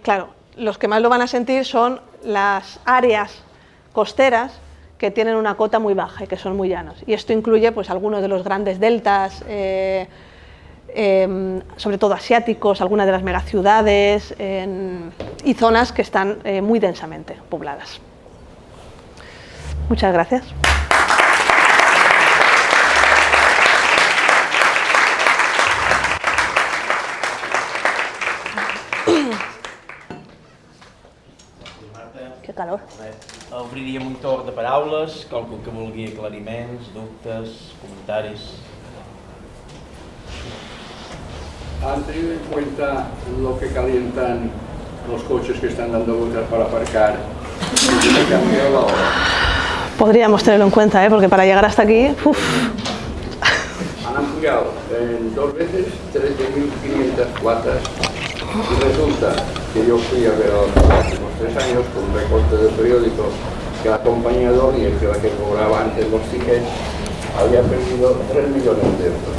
S2: claro, los que más lo van a sentir son las áreas costeras que tienen una cota muy baja y que son muy llanos. Y esto incluye pues, algunos de los grandes deltas, sobre todo asiáticos, algunas de las megaciudades y zonas que están muy densamente pobladas. Muchas gracias. Que calor.
S1: Obriríem un torn de paraules, qualcú que vulgui aclariments, dubtes, comentaris.
S3: ¿Han tenido en cuenta lo que calientan los coches que están dando vueltas para aparcar? ¿Ha cambiado la hora?
S2: Podríamos tenerlo en cuenta, porque para llegar hasta aquí, uf.
S3: Han ampliado en 2 veces 13.500 cuotas y resulta que yo fui a ver a los últimos 3 años con un recorte del periódico que la compañía Dornier, que era la que cobraba antes los tickets, había perdido 3 millones de euros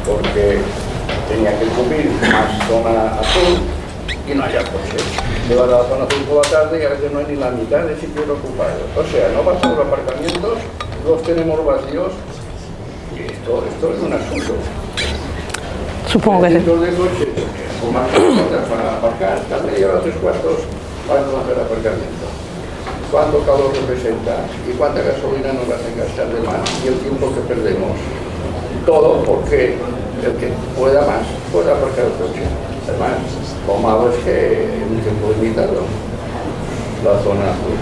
S3: porque tenía que cubrir más zona azul y no haya coches. Te vas a la zona azul por la tarde y a veces no hay ni la mitad de sitios ocupados. O sea, no vas a los aparcamientos, los tenemos vacíos y esto es un asunto.
S2: Supongo que sí.
S3: Cientos de coches con más cosas para aparcar, cada día a 3 cuartos para no hacer aparcamiento. ¿Cuánto calor representa y cuánta gasolina nos hacen gastar de más y el tiempo que perdemos? Todo porque el que pueda más puede aparcar el coche. Además, lo malo es que es un tiempo limitado la zona azul.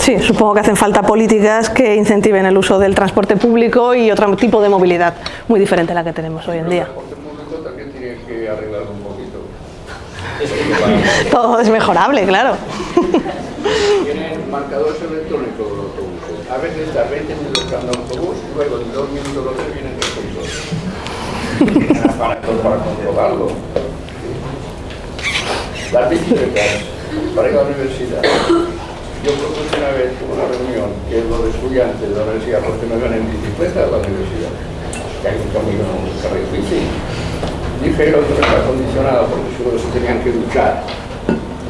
S2: Sí, supongo que hacen falta políticas que incentiven el uso del transporte público y otro tipo de movilidad muy diferente a la que tenemos hoy en día.
S3: El transporte público también tiene que arreglarlo un poquito.
S2: Todo es mejorable, claro.
S3: Tienen marcadores electrónicos los autobuses. A veces está 20 minutos esperando el autobús y luego en 2 minutos los tres vienen el control. Tienen aparatos para controlarlo. Las bicicletas para ir a la universidad. Yo propuse una vez una reunión que los estudiantes de la universidad, porque no iban en bicicleta a la universidad, que hay un camino, un carril bici. Dijeron que no está condicionado porque solo se tenían que duchar.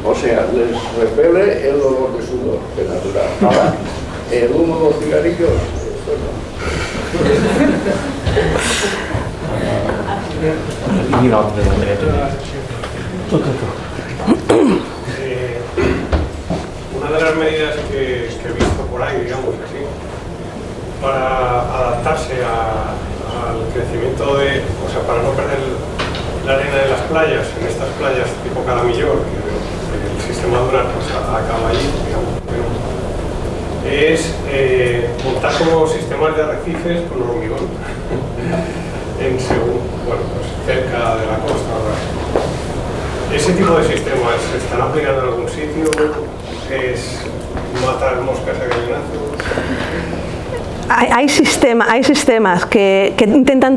S3: O sea, les repele el olor de sudor, que es natural. Ahora, el humo de los cigarrillos, eso no.
S4: Una de las medidas que he visto por ahí, digamos así, para adaptarse al crecimiento para no perder la arena de las playas, en estas playas tipo Calamillor, que el sistema Dunar acaba allí, digamos, es montar como sistemas de arrecifes con hormigón cerca de la costa. ¿Ese tipo de sistemas se están aplicando en algún sitio? ¿Es matar moscas a gallinazo?
S2: Hay sistemas que intentan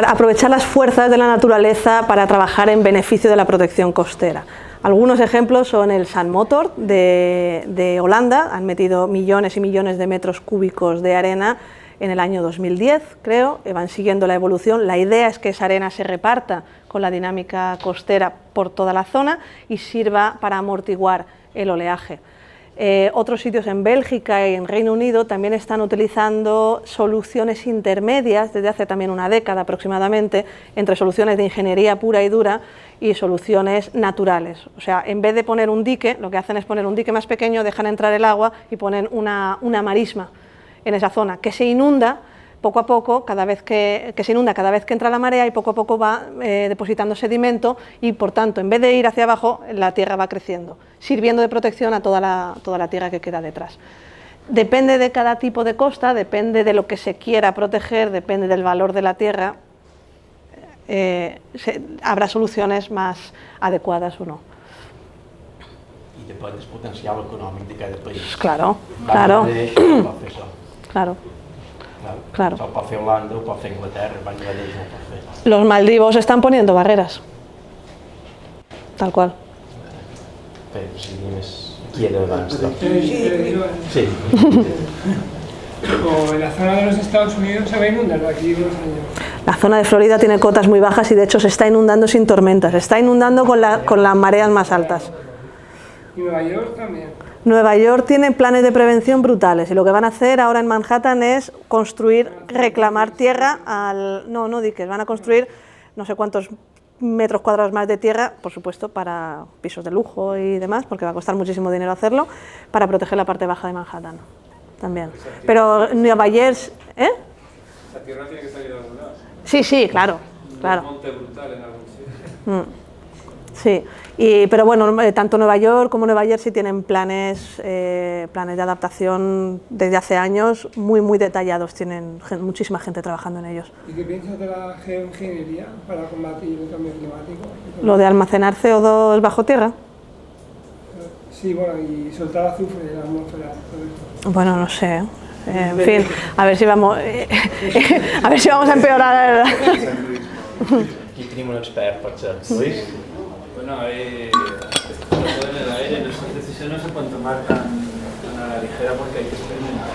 S2: aprovechar las fuerzas de la naturaleza para trabajar en beneficio de la protección costera. Algunos ejemplos son el San Motor de Holanda, han metido millones y millones de metros cúbicos de arena en el año 2010, creo, van siguiendo la evolución. La idea es que esa arena se reparta con la dinámica costera por toda la zona y sirva para amortiguar el oleaje. Otros sitios en Bélgica y en Reino Unido también están utilizando soluciones intermedias, desde hace también una década aproximadamente, entre soluciones de ingeniería pura y dura y soluciones naturales. O sea, en vez de poner un dique, lo que hacen es poner un dique más pequeño, dejan entrar el agua y ponen una marisma en esa zona, que se inunda poco a poco, cada vez que entra la marea, y poco a poco va depositando sedimento y, por tanto, en vez de ir hacia abajo, la tierra va creciendo, sirviendo de protección a toda la tierra que queda detrás. Depende de cada tipo de costa, depende de lo que se quiera proteger, depende del valor de la tierra, habrá soluciones más adecuadas o no.
S1: I depèn del potencial econòmic de cada país.
S2: Claro. Claro.
S1: Ho pot fer Holanda, ho pot fer Inglaterra, Bangladesh ho pot fer.
S2: Los Maldivos están poniendo barreras, tal cual.
S1: Però si més qui era abans.
S5: Sí. O en la zona de los Estados Unidos se va a inundar de aquí unos años.
S2: La zona de Florida tiene cotas muy bajas y de hecho se está inundando sin tormentas, se está inundando con las mareas más altas.
S5: Y Nueva York también.
S2: Nueva York tiene planes de prevención brutales y lo que van a hacer ahora en Manhattan es reclamar tierra no diques, van a construir no sé cuántos metros cuadrados más de tierra, por supuesto para pisos de lujo y demás, porque va a costar muchísimo dinero hacerlo, para proteger la parte baja de Manhattan también. Pero Nueva Jersey,
S6: Esa tierra tiene que salir de algún lado.
S2: Sí, claro.
S6: Un monte brutal en algún sitio.
S2: Sí, pero bueno, tanto Nueva York como Nueva Jersey tienen planes de adaptación desde hace años muy detallados, tienen muchísima gente trabajando en ellos.
S5: ¿Y qué piensas de la geoingeniería para combatir el cambio climático?
S2: ¿Lo de almacenar CO2 bajo tierra?
S5: Sí, bueno, y soltar azufre en la atmósfera.
S2: Bueno, no sé. En fin, a ver si vamos a empeorar.
S1: Aquí tenim un expert, potser. Luis?
S6: Bueno, todo en el aire, nuestras decisiones no se pueden tomar tan a la ligera porque hay que experimentar.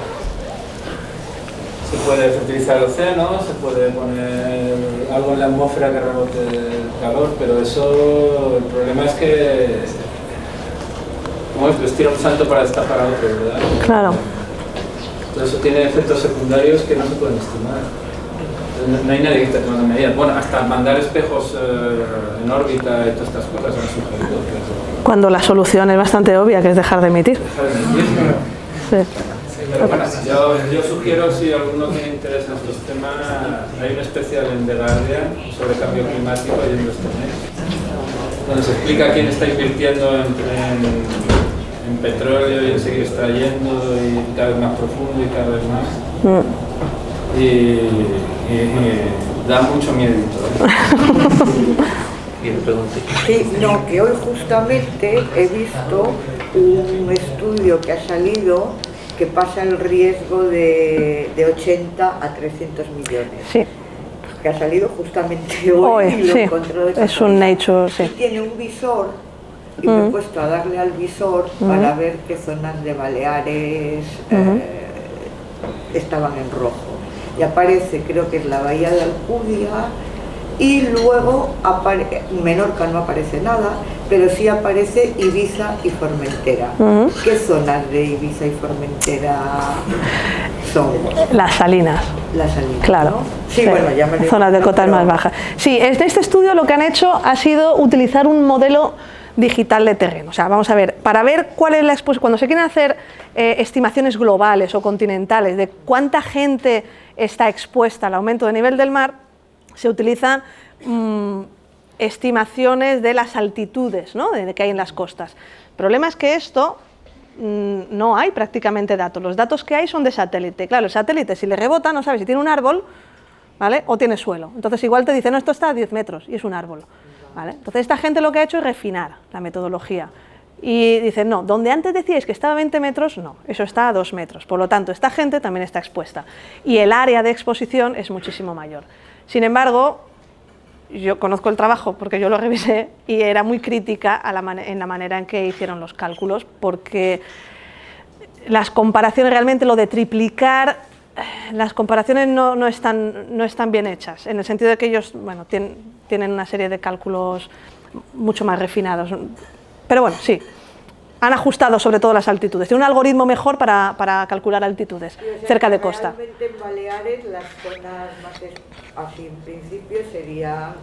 S6: Se puede fertilizar el océano, se puede poner algo en la atmósfera que rebote el calor, pero eso, el problema es que les tira un salto para destapar a otro, ¿verdad?
S2: Claro.
S6: Entonces eso tiene efectos secundarios que no se pueden estimar. No hay nadie que esté tomando medidas. Bueno, hasta mandar espejos en órbita y todas estas cosas han sugerido.
S2: Cuando la solución es bastante obvia, que es dejar de emitir. Sí.
S6: Pero bueno, yo sugiero, si alguno tiene interés en estos temas, hay un especial en The Guardian sobre cambio climático y en este mes, donde se explica quién está invirtiendo en petróleo y en seguir extrayendo y cada vez más profundo y cada vez más. Y da mucho miedito.
S7: Sí, no, que hoy justamente he visto un estudio que ha salido que pasa el riesgo de 80 a 300 millones.
S2: Sí.
S7: Que ha salido justamente hoy y lo
S2: sí.
S7: encontré de
S2: Es un Nature, sí.
S7: Y tiene un visor y me he puesto a darle al visor para ver qué zonas de Baleares estaban en rojo. Y aparece, creo que es la bahía de Alcudia, y luego Menorca no aparece nada, pero sí aparece Ibiza y Formentera. ¿Qué zonas de Ibiza y Formentera son?
S2: Las Salinas.
S7: Las Salinas,
S2: Claro.
S7: ¿no? Sí, bueno, ya me lo
S2: zonas de
S7: imagino,
S2: cotas
S7: pero...
S2: más bajas. Sí, en este estudio lo que han hecho ha sido utilizar un modelo digital de terreno. O sea, vamos a ver, para ver cuál es la exposición, cuando se quieren hacer estimaciones globales o continentales de cuánta gente está expuesta al aumento del nivel del mar, se utilizan estimaciones de las altitudes, ¿no?, de que hay en las costas. El problema es que esto no hay prácticamente datos. Los datos que hay son de satélite. Claro, el satélite, si le rebota, no sabe si tiene un árbol, ¿vale?, o tiene suelo. Entonces igual te dice, no, esto está a 10 metros y es un árbol, ¿vale? Entonces esta gente lo que ha hecho es refinar la metodología. Y dicen, no, donde antes decíais que estaba a 20 metros, no, eso está a 2 metros. Por lo tanto, esta gente también está expuesta. Y el área de exposición es muchísimo mayor. Sin embargo, yo conozco el trabajo porque yo lo revisé y era muy crítica en la manera en que hicieron los cálculos, porque las comparaciones, realmente lo de triplicar, las comparaciones no están bien hechas, en el sentido de que ellos, bueno, tienen una serie de cálculos mucho más refinados. Pero bueno, sí, han ajustado sobre todo las altitudes. Tiene un algoritmo mejor para calcular altitudes cerca de costa.
S7: Realmente en Baleares las zonas más, así en principio, sería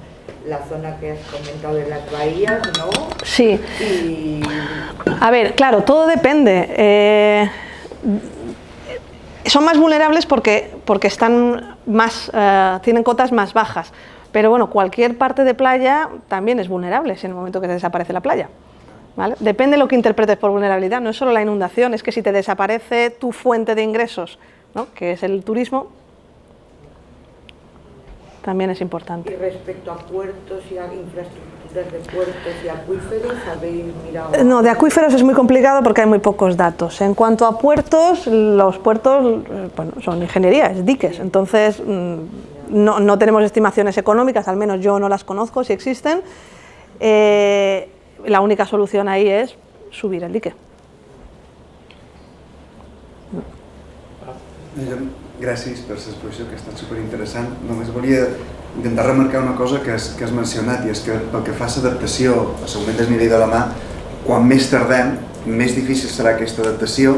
S7: la zona que has comentado de las bahías, ¿no?
S2: Sí.
S7: Y...
S2: A ver, claro, todo depende. Son más vulnerables porque están más, tienen cotas más bajas. Pero bueno, cualquier parte de playa también es vulnerable en el momento que desaparece la playa, ¿vale? Depende de lo que interpretes por vulnerabilidad, no es solo la inundación, es que si te desaparece tu fuente de ingresos, ¿no?, que es el turismo, también es importante.
S7: Y respecto a puertos y a infraestructuras de puertos y acuíferos, ¿habéis mirado?
S2: No, de acuíferos es muy complicado porque hay muy pocos datos. En cuanto a puertos, los puertos, bueno, son ingeniería, es diques, entonces no tenemos estimaciones económicas, al menos yo no las conozco, si existen. La única solución ahí es subir el dique.
S8: Gràcies per l'exposició, que ha estat superinteressant. Només volia intentar remarcar una cosa que has mencionat, i és que pel que fa a l'adaptació a l'augment del nivell de la mar, quan més tardem, més difícil serà aquesta adaptació,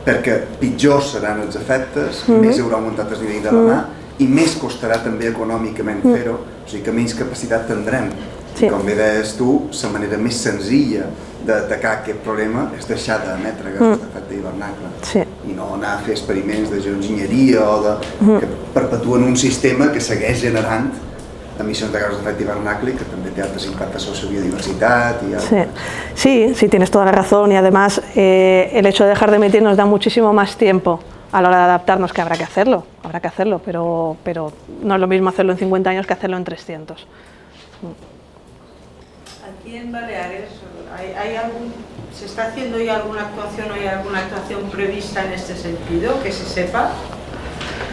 S8: perquè pitjors seran els efectes, més haurà augmentat el nivell de la mar i més costarà també econòmicament fer-ho, o sigui que menys capacitat tindrem. I com bé deies tu, la manera més senzilla d'atacar aquest problema és deixar d'emetre gasos d'efecte hivernacle i no anar a fer experiments de geoenginyeria o que perpetuen un sistema que segueix generant emisiones de gases de efecto hivernacle y que también tiene altos impactos sobre su biodiversidad.
S2: Sí, tienes toda la razón, y además el hecho de dejar de emitir nos da muchísimo más tiempo a la hora de adaptarnos, que habrá que hacerlo, pero no es lo mismo hacerlo en 50 años que hacerlo en 300.
S9: Aquí en Baleares, ¿se está haciendo ya alguna actuación o hay alguna actuación prevista en este sentido, que se sepa?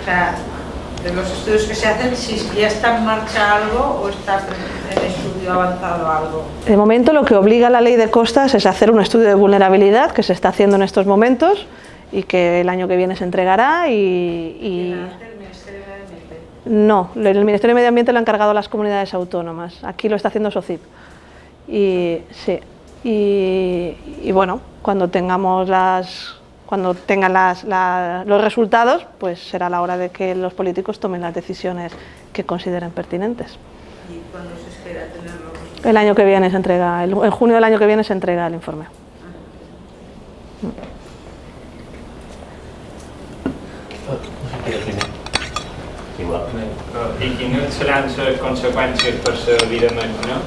S9: O sea, de los estudios que se hacen, si ya está en marcha algo o está en estudio avanzado algo.
S2: De momento lo que obliga la ley de costas es hacer un estudio de vulnerabilidad, que se está haciendo en estos momentos y que el año que viene se entregará y...
S9: ¿El Ministerio de Medio Ambiente?
S2: No, el Ministerio de Medio Ambiente lo ha encargado a las comunidades autónomas, aquí lo está haciendo SOCIP. Y sí, y bueno, cuando tengan los resultados, pues será la hora de que los políticos tomen las decisiones que consideren pertinentes.
S9: ¿Y cuándo se espera tenerlo?
S2: El año que viene se entrega, en junio del año que viene se entrega el informe.
S6: I quines seran les conseqüències per la vida marina?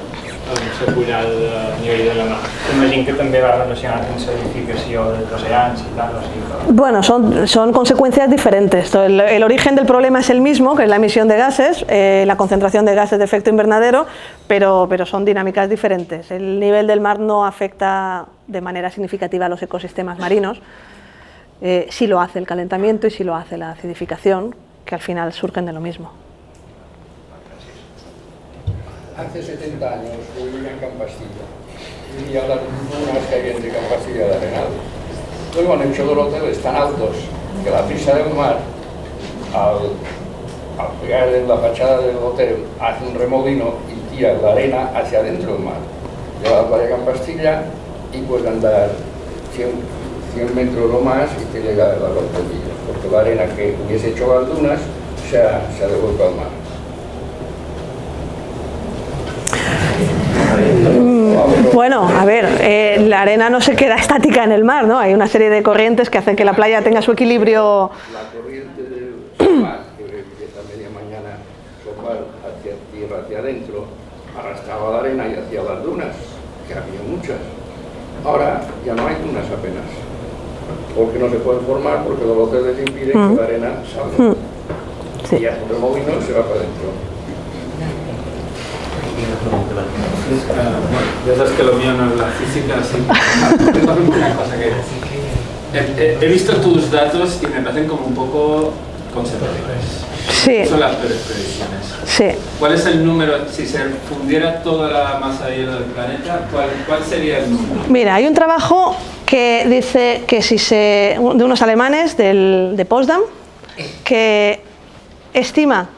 S10: pujar el nivell de la mar. Imagino que també va relacionat amb la edificació dels oceans y tal, o sigui.
S2: Bueno, son consecuencias diferentes. El origen del problema es el mismo, que es la emisión de gases, la concentración de gases de efecto invernadero, pero son dinámicas diferentes. El nivel del mar no afecta de manera significativa a los ecosistemas marinos. Sí lo hace el calentamiento y sí lo hace la acidificación, que al final surgen de lo mismo.
S3: Hace 70 años yo vivía en Campastilla y vivía las dunas que hay entre Campastilla y Arenal. Luego han hecho dos hoteles tan altos que la brisa del mar, al pegar en la fachada del hotel, hace un remolino y tira la arena hacia adentro del mar. Llega a la playa Campastilla y puedes andar 100 metros o más y te llega a la Campastilla, porque la arena que hubiese hecho las dunas se ha devuelto al mar.
S2: Bueno, a ver, la arena no se queda estática en el mar, ¿no? Hay una serie de corrientes que hacen que la playa tenga su equilibrio.
S3: La corriente del mar, que empieza a media mañana sopar hacia tierra, hacia adentro, arrastraba la arena y hacia las dunas, que había muchas. Ahora ya no hay dunas apenas, porque no se pueden formar, porque los hoteles impiden que la arena salga.
S2: Sí.
S3: Y ya el remolino se va para adentro.
S6: Bueno, ya sabes que lo mío no es la física, así que tengo una cosa que... He visto tus datos y me parecen como un poco conservadores.
S2: Sí.
S6: Son las peores previsiones.
S2: Sí.
S6: ¿Cuál es el número, si se fundiera toda la masa de hielo del planeta, cuál sería el número?
S2: Mira, hay un trabajo que dice que de unos alemanes de Potsdam, que estima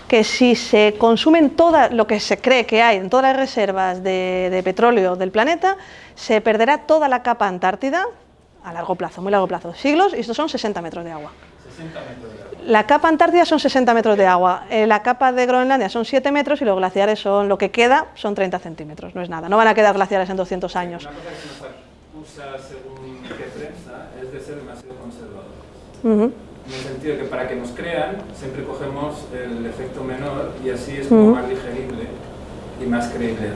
S2: que si se consumen todo lo que se cree que hay en todas las reservas de petróleo del planeta, se perderá toda la capa antártida a largo plazo, muy largo plazo, siglos, y estos son 60 metros de agua.
S6: 60 metros de agua.
S2: La capa antártida son 60 metros de agua, la capa de Groenlandia son 7 metros y los glaciares son, lo que queda son 30 centímetros, no es nada, no van a quedar glaciares en 200 años.
S6: Una cosa que se nos acusa según qué prensa es de ser demasiado conservadores. En el sentido que para que nos crean siempre cogemos el efecto menor y así es como más digerible y más creíble.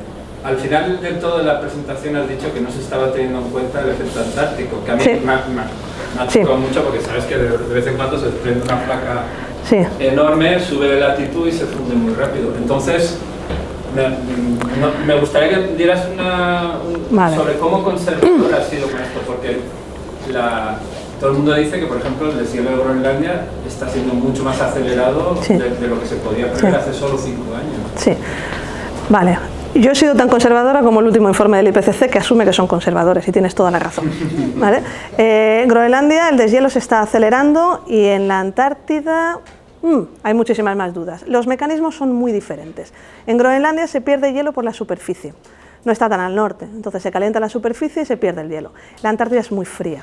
S6: Al final del todo de la presentación has dicho que no se estaba teniendo en cuenta el efecto antártico, que a mí me ha tocado mucho porque sabes que de vez en cuando se desprende una placa enorme, sube de latitud y se funde muy rápido. Entonces, me gustaría que dieras sobre cómo conservador has sido con esto, porque todo el mundo dice que, por ejemplo, el deshielo de Groenlandia está siendo mucho más acelerado de lo que se podía prever hace solo 5 años.
S2: Sí, vale. Yo he sido tan conservadora como el último informe del IPCC, que asume que son conservadores, y tienes toda la razón. ¿Vale? Groenlandia, el deshielo se está acelerando, y en la Antártida hay muchísimas más dudas. Los mecanismos son muy diferentes. En Groenlandia se pierde hielo por la superficie, no está tan al norte, entonces se calienta la superficie y se pierde el hielo. La Antártida es muy fría.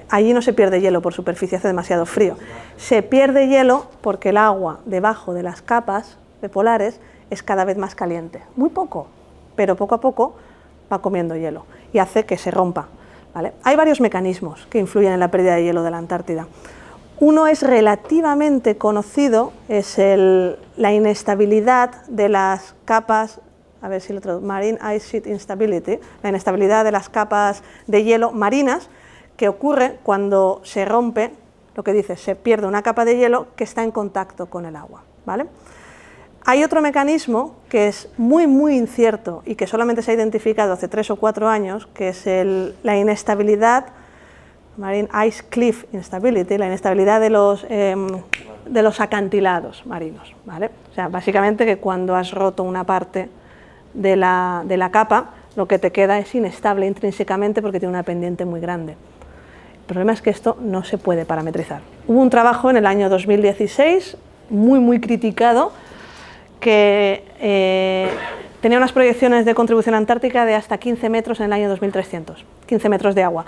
S2: Allí no se pierde hielo por superficie, hace demasiado frío. Se pierde hielo porque el agua debajo de las capas de polares es cada vez más caliente. Muy poco, pero poco a poco va comiendo hielo y hace que se rompa. ¿Vale? Hay varios mecanismos que influyen en la pérdida de hielo de la Antártida. Uno es relativamente conocido, es la inestabilidad de las capas, a ver si lo traduzco, Marine Ice Sheet Instability, la inestabilidad de las capas de hielo marinas, que ocurre cuando se rompe, lo que dice, se pierde una capa de hielo que está en contacto con el agua, ¿vale? Hay otro mecanismo que es muy incierto y que solamente se ha identificado hace 3 o 4 años, que es la inestabilidad, Marine Ice Cliff Instability, la inestabilidad de los acantilados marinos, ¿vale? O sea, básicamente que cuando has roto una parte de la capa, lo que te queda es inestable intrínsecamente porque tiene una pendiente muy grande. El problema es que esto no se puede parametrizar. Hubo un trabajo en el año 2016, muy criticado, que tenía unas proyecciones de contribución antártica de hasta 15 metros en el año 2300, 15 metros de agua,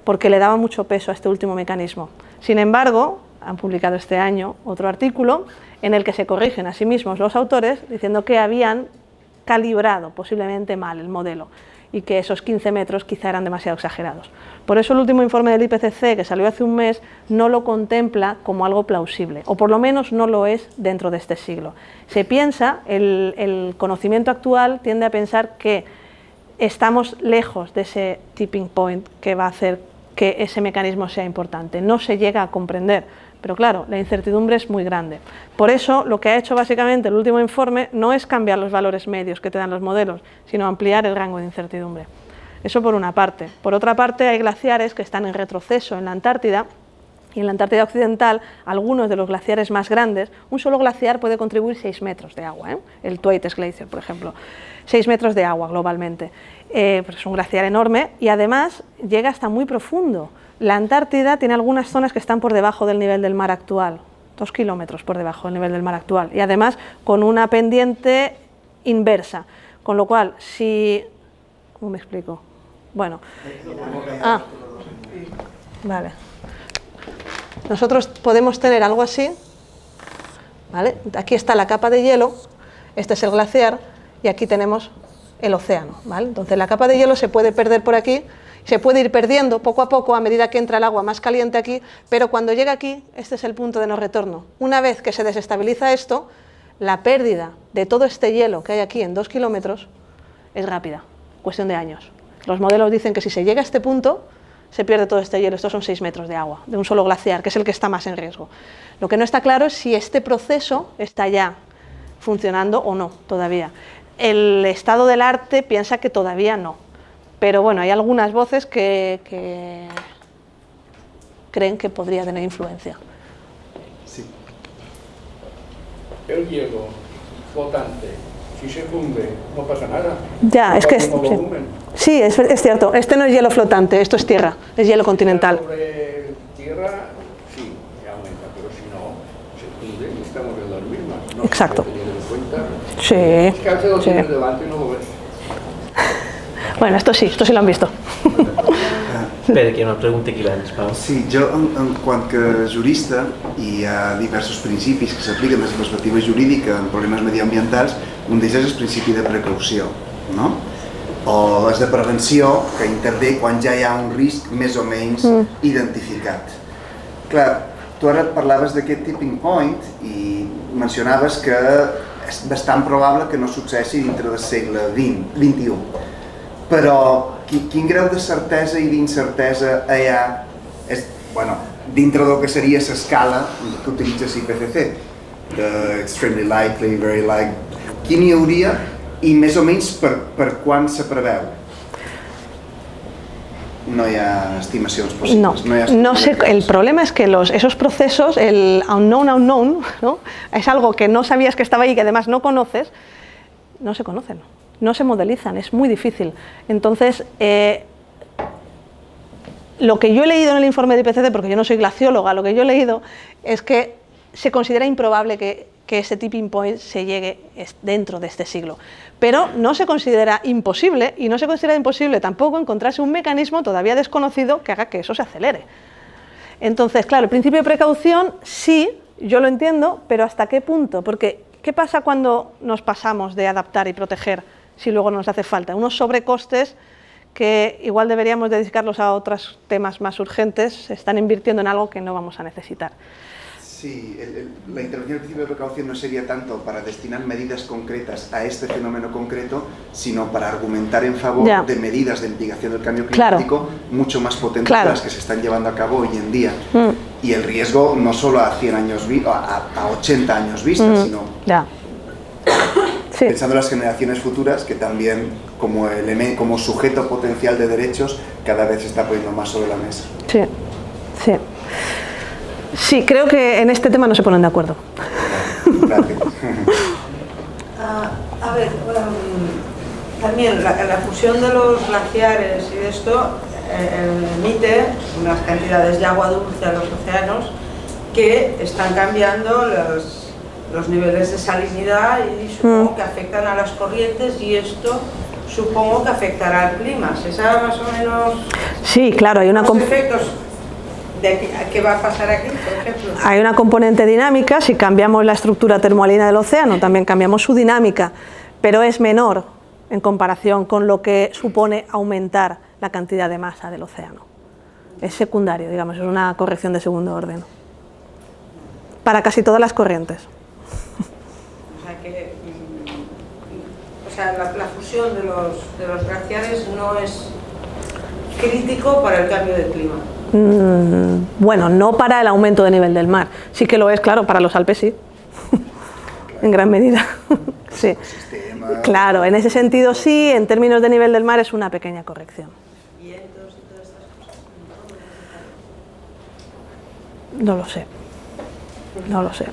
S2: porque le daba mucho peso a este último mecanismo. Sin embargo, han publicado este año otro artículo en el que se corrigen a sí mismos los autores diciendo que habían calibrado posiblemente mal el modelo y que esos 15 metros quizá eran demasiado exagerados. Por eso el último informe del IPCC, que salió hace un mes, no lo contempla como algo plausible, o por lo menos no lo es dentro de este siglo. Se piensa, el conocimiento actual tiende a pensar que estamos lejos de ese tipping point que va a hacer que ese mecanismo sea importante. No se llega a comprender, pero claro, la incertidumbre es muy grande. Por eso, lo que ha hecho básicamente el último informe no es cambiar los valores medios que te dan los modelos, sino ampliar el rango de incertidumbre. Eso por una parte. Por otra parte, hay glaciares que están en retroceso en la Antártida, y en la Antártida Occidental, algunos de los glaciares más grandes, un solo glaciar puede contribuir 6 metros de agua, el Thwaites Glacier, por ejemplo, 6 metros de agua globalmente. Pues es un glaciar enorme y además llega hasta muy profundo. La Antártida tiene algunas zonas que están por debajo del nivel del mar actual, 2 kilómetros por debajo del nivel del mar actual, y además con una pendiente inversa, con lo cual, si... ¿Cómo me explico? Bueno, vale. Nosotros podemos tener algo así, ¿vale? Aquí está la capa de hielo, este es el glaciar, y aquí tenemos el océano, ¿vale? Entonces la capa de hielo se puede perder por aquí, se puede ir perdiendo poco a poco a medida que entra el agua más caliente aquí, pero cuando llega aquí, este es el punto de no retorno. Una vez que se desestabiliza esto, la pérdida de todo este hielo que hay aquí en 2 kilómetros es rápida, cuestión de años. Los modelos dicen que si se llega a este punto, se pierde todo este hielo. Estos son 6 metros de agua, de un solo glaciar, que es el que está más en riesgo. Lo que no está claro es si este proceso está ya funcionando o no, todavía. El estado del arte piensa que todavía no, pero bueno, hay algunas voces que creen que podría tener influencia.
S8: Sí.
S3: El hielo flotante, si se funde, no pasa nada.
S2: Ya, es que... Sí, es cierto. Este no es hielo flotante, esto es tierra, es hielo continental.
S3: Sobre tierra, sí, aumenta, pero si no, se funde y estamos en las mismas. No
S2: exacto.
S3: Se tiene en cuenta.
S2: Sí.
S3: Es que a veces lo
S2: Sí.
S3: tienes delante y no lo ves.
S2: Bueno, esto sí lo han visto.
S1: Espera, que hi ha una pregunta aquí abans, Pau.
S8: Sí, jo, en quant que jurista, hi ha diversos principis que s'apliquen des de perspectiva jurídica en problemes mediambientals. Un d'ells és el principi de precaució, no? O és de prevenció, que intervé quan ja hi ha un risc més o menys identificat. Clar, tu ara parlaves d'aquest tipping point i mencionaves que és bastant probable que no succeeixi dintre del segle XXI. Però quin grau de certesa i d'incertesa hi ha, bueno, dintre del que seria l'escala que utilitzes IPCC, extremely likely, very likely, quin hi hauria i més o menys per quan se preveu? No hi ha estimacions possibles.
S2: No sé, el problema es que esos procesos, el unknown, ¿no? Es algo que no sabías que estaba ahí y que además no conoces, no se conocen. No se modelizan, es muy difícil. Entonces, lo que yo he leído en el informe de IPCC, porque yo no soy glacióloga, lo que yo he leído es que se considera improbable que ese tipping point se llegue dentro de este siglo. Pero no se considera imposible, y no se considera imposible tampoco encontrarse un mecanismo todavía desconocido que haga que eso se acelere. Entonces, claro, el principio de precaución sí, yo lo entiendo, pero ¿hasta qué punto? Porque ¿qué pasa cuando nos pasamos de adaptar y proteger si luego nos hace falta? Unos sobrecostes que igual deberíamos dedicarlos a otros temas más urgentes, se están invirtiendo en algo que no vamos a necesitar.
S8: Sí, la intervención del principio de precaución no sería tanto para destinar medidas concretas a este fenómeno concreto, sino para argumentar en favor de medidas de mitigación del cambio climático mucho más potentes que las que se están llevando a cabo hoy en día. Y el riesgo no solo a 100 años a 80 años vista, sino pensando en las generaciones futuras, que también como sujeto potencial de derechos cada vez se está poniendo más sobre la mesa.
S2: Sí, sí. Sí, creo que en este tema no se ponen de acuerdo.
S8: Gracias.
S9: A ver, también la fusión de los glaciares y de esto emite unas cantidades de agua dulce a los océanos que están cambiando los niveles de salinidad y supongo que afectan a las corrientes, y esto supongo que afectará al clima. ¿Se sabe más o menos
S2: claro, hay
S9: los efectos de qué va a pasar aquí, por ejemplo?
S2: Hay una componente dinámica. Si cambiamos la estructura termoalina del océano, también cambiamos su dinámica, pero es menor en comparación con lo que supone aumentar la cantidad de masa del océano. Es secundario, digamos, es una corrección de segundo orden. Para casi todas las corrientes.
S9: O sea sea, la fusión de los glaciares no es crítico para el cambio de clima.
S2: Bueno, no para el aumento de nivel del mar. Sí que lo es, claro, para los Alpes sí. En gran medida. Sí. Claro, en ese sentido sí, en términos de nivel del mar es una pequeña corrección.
S9: ¿Vientos y todas estas cosas?
S2: No lo sé. No lo sé.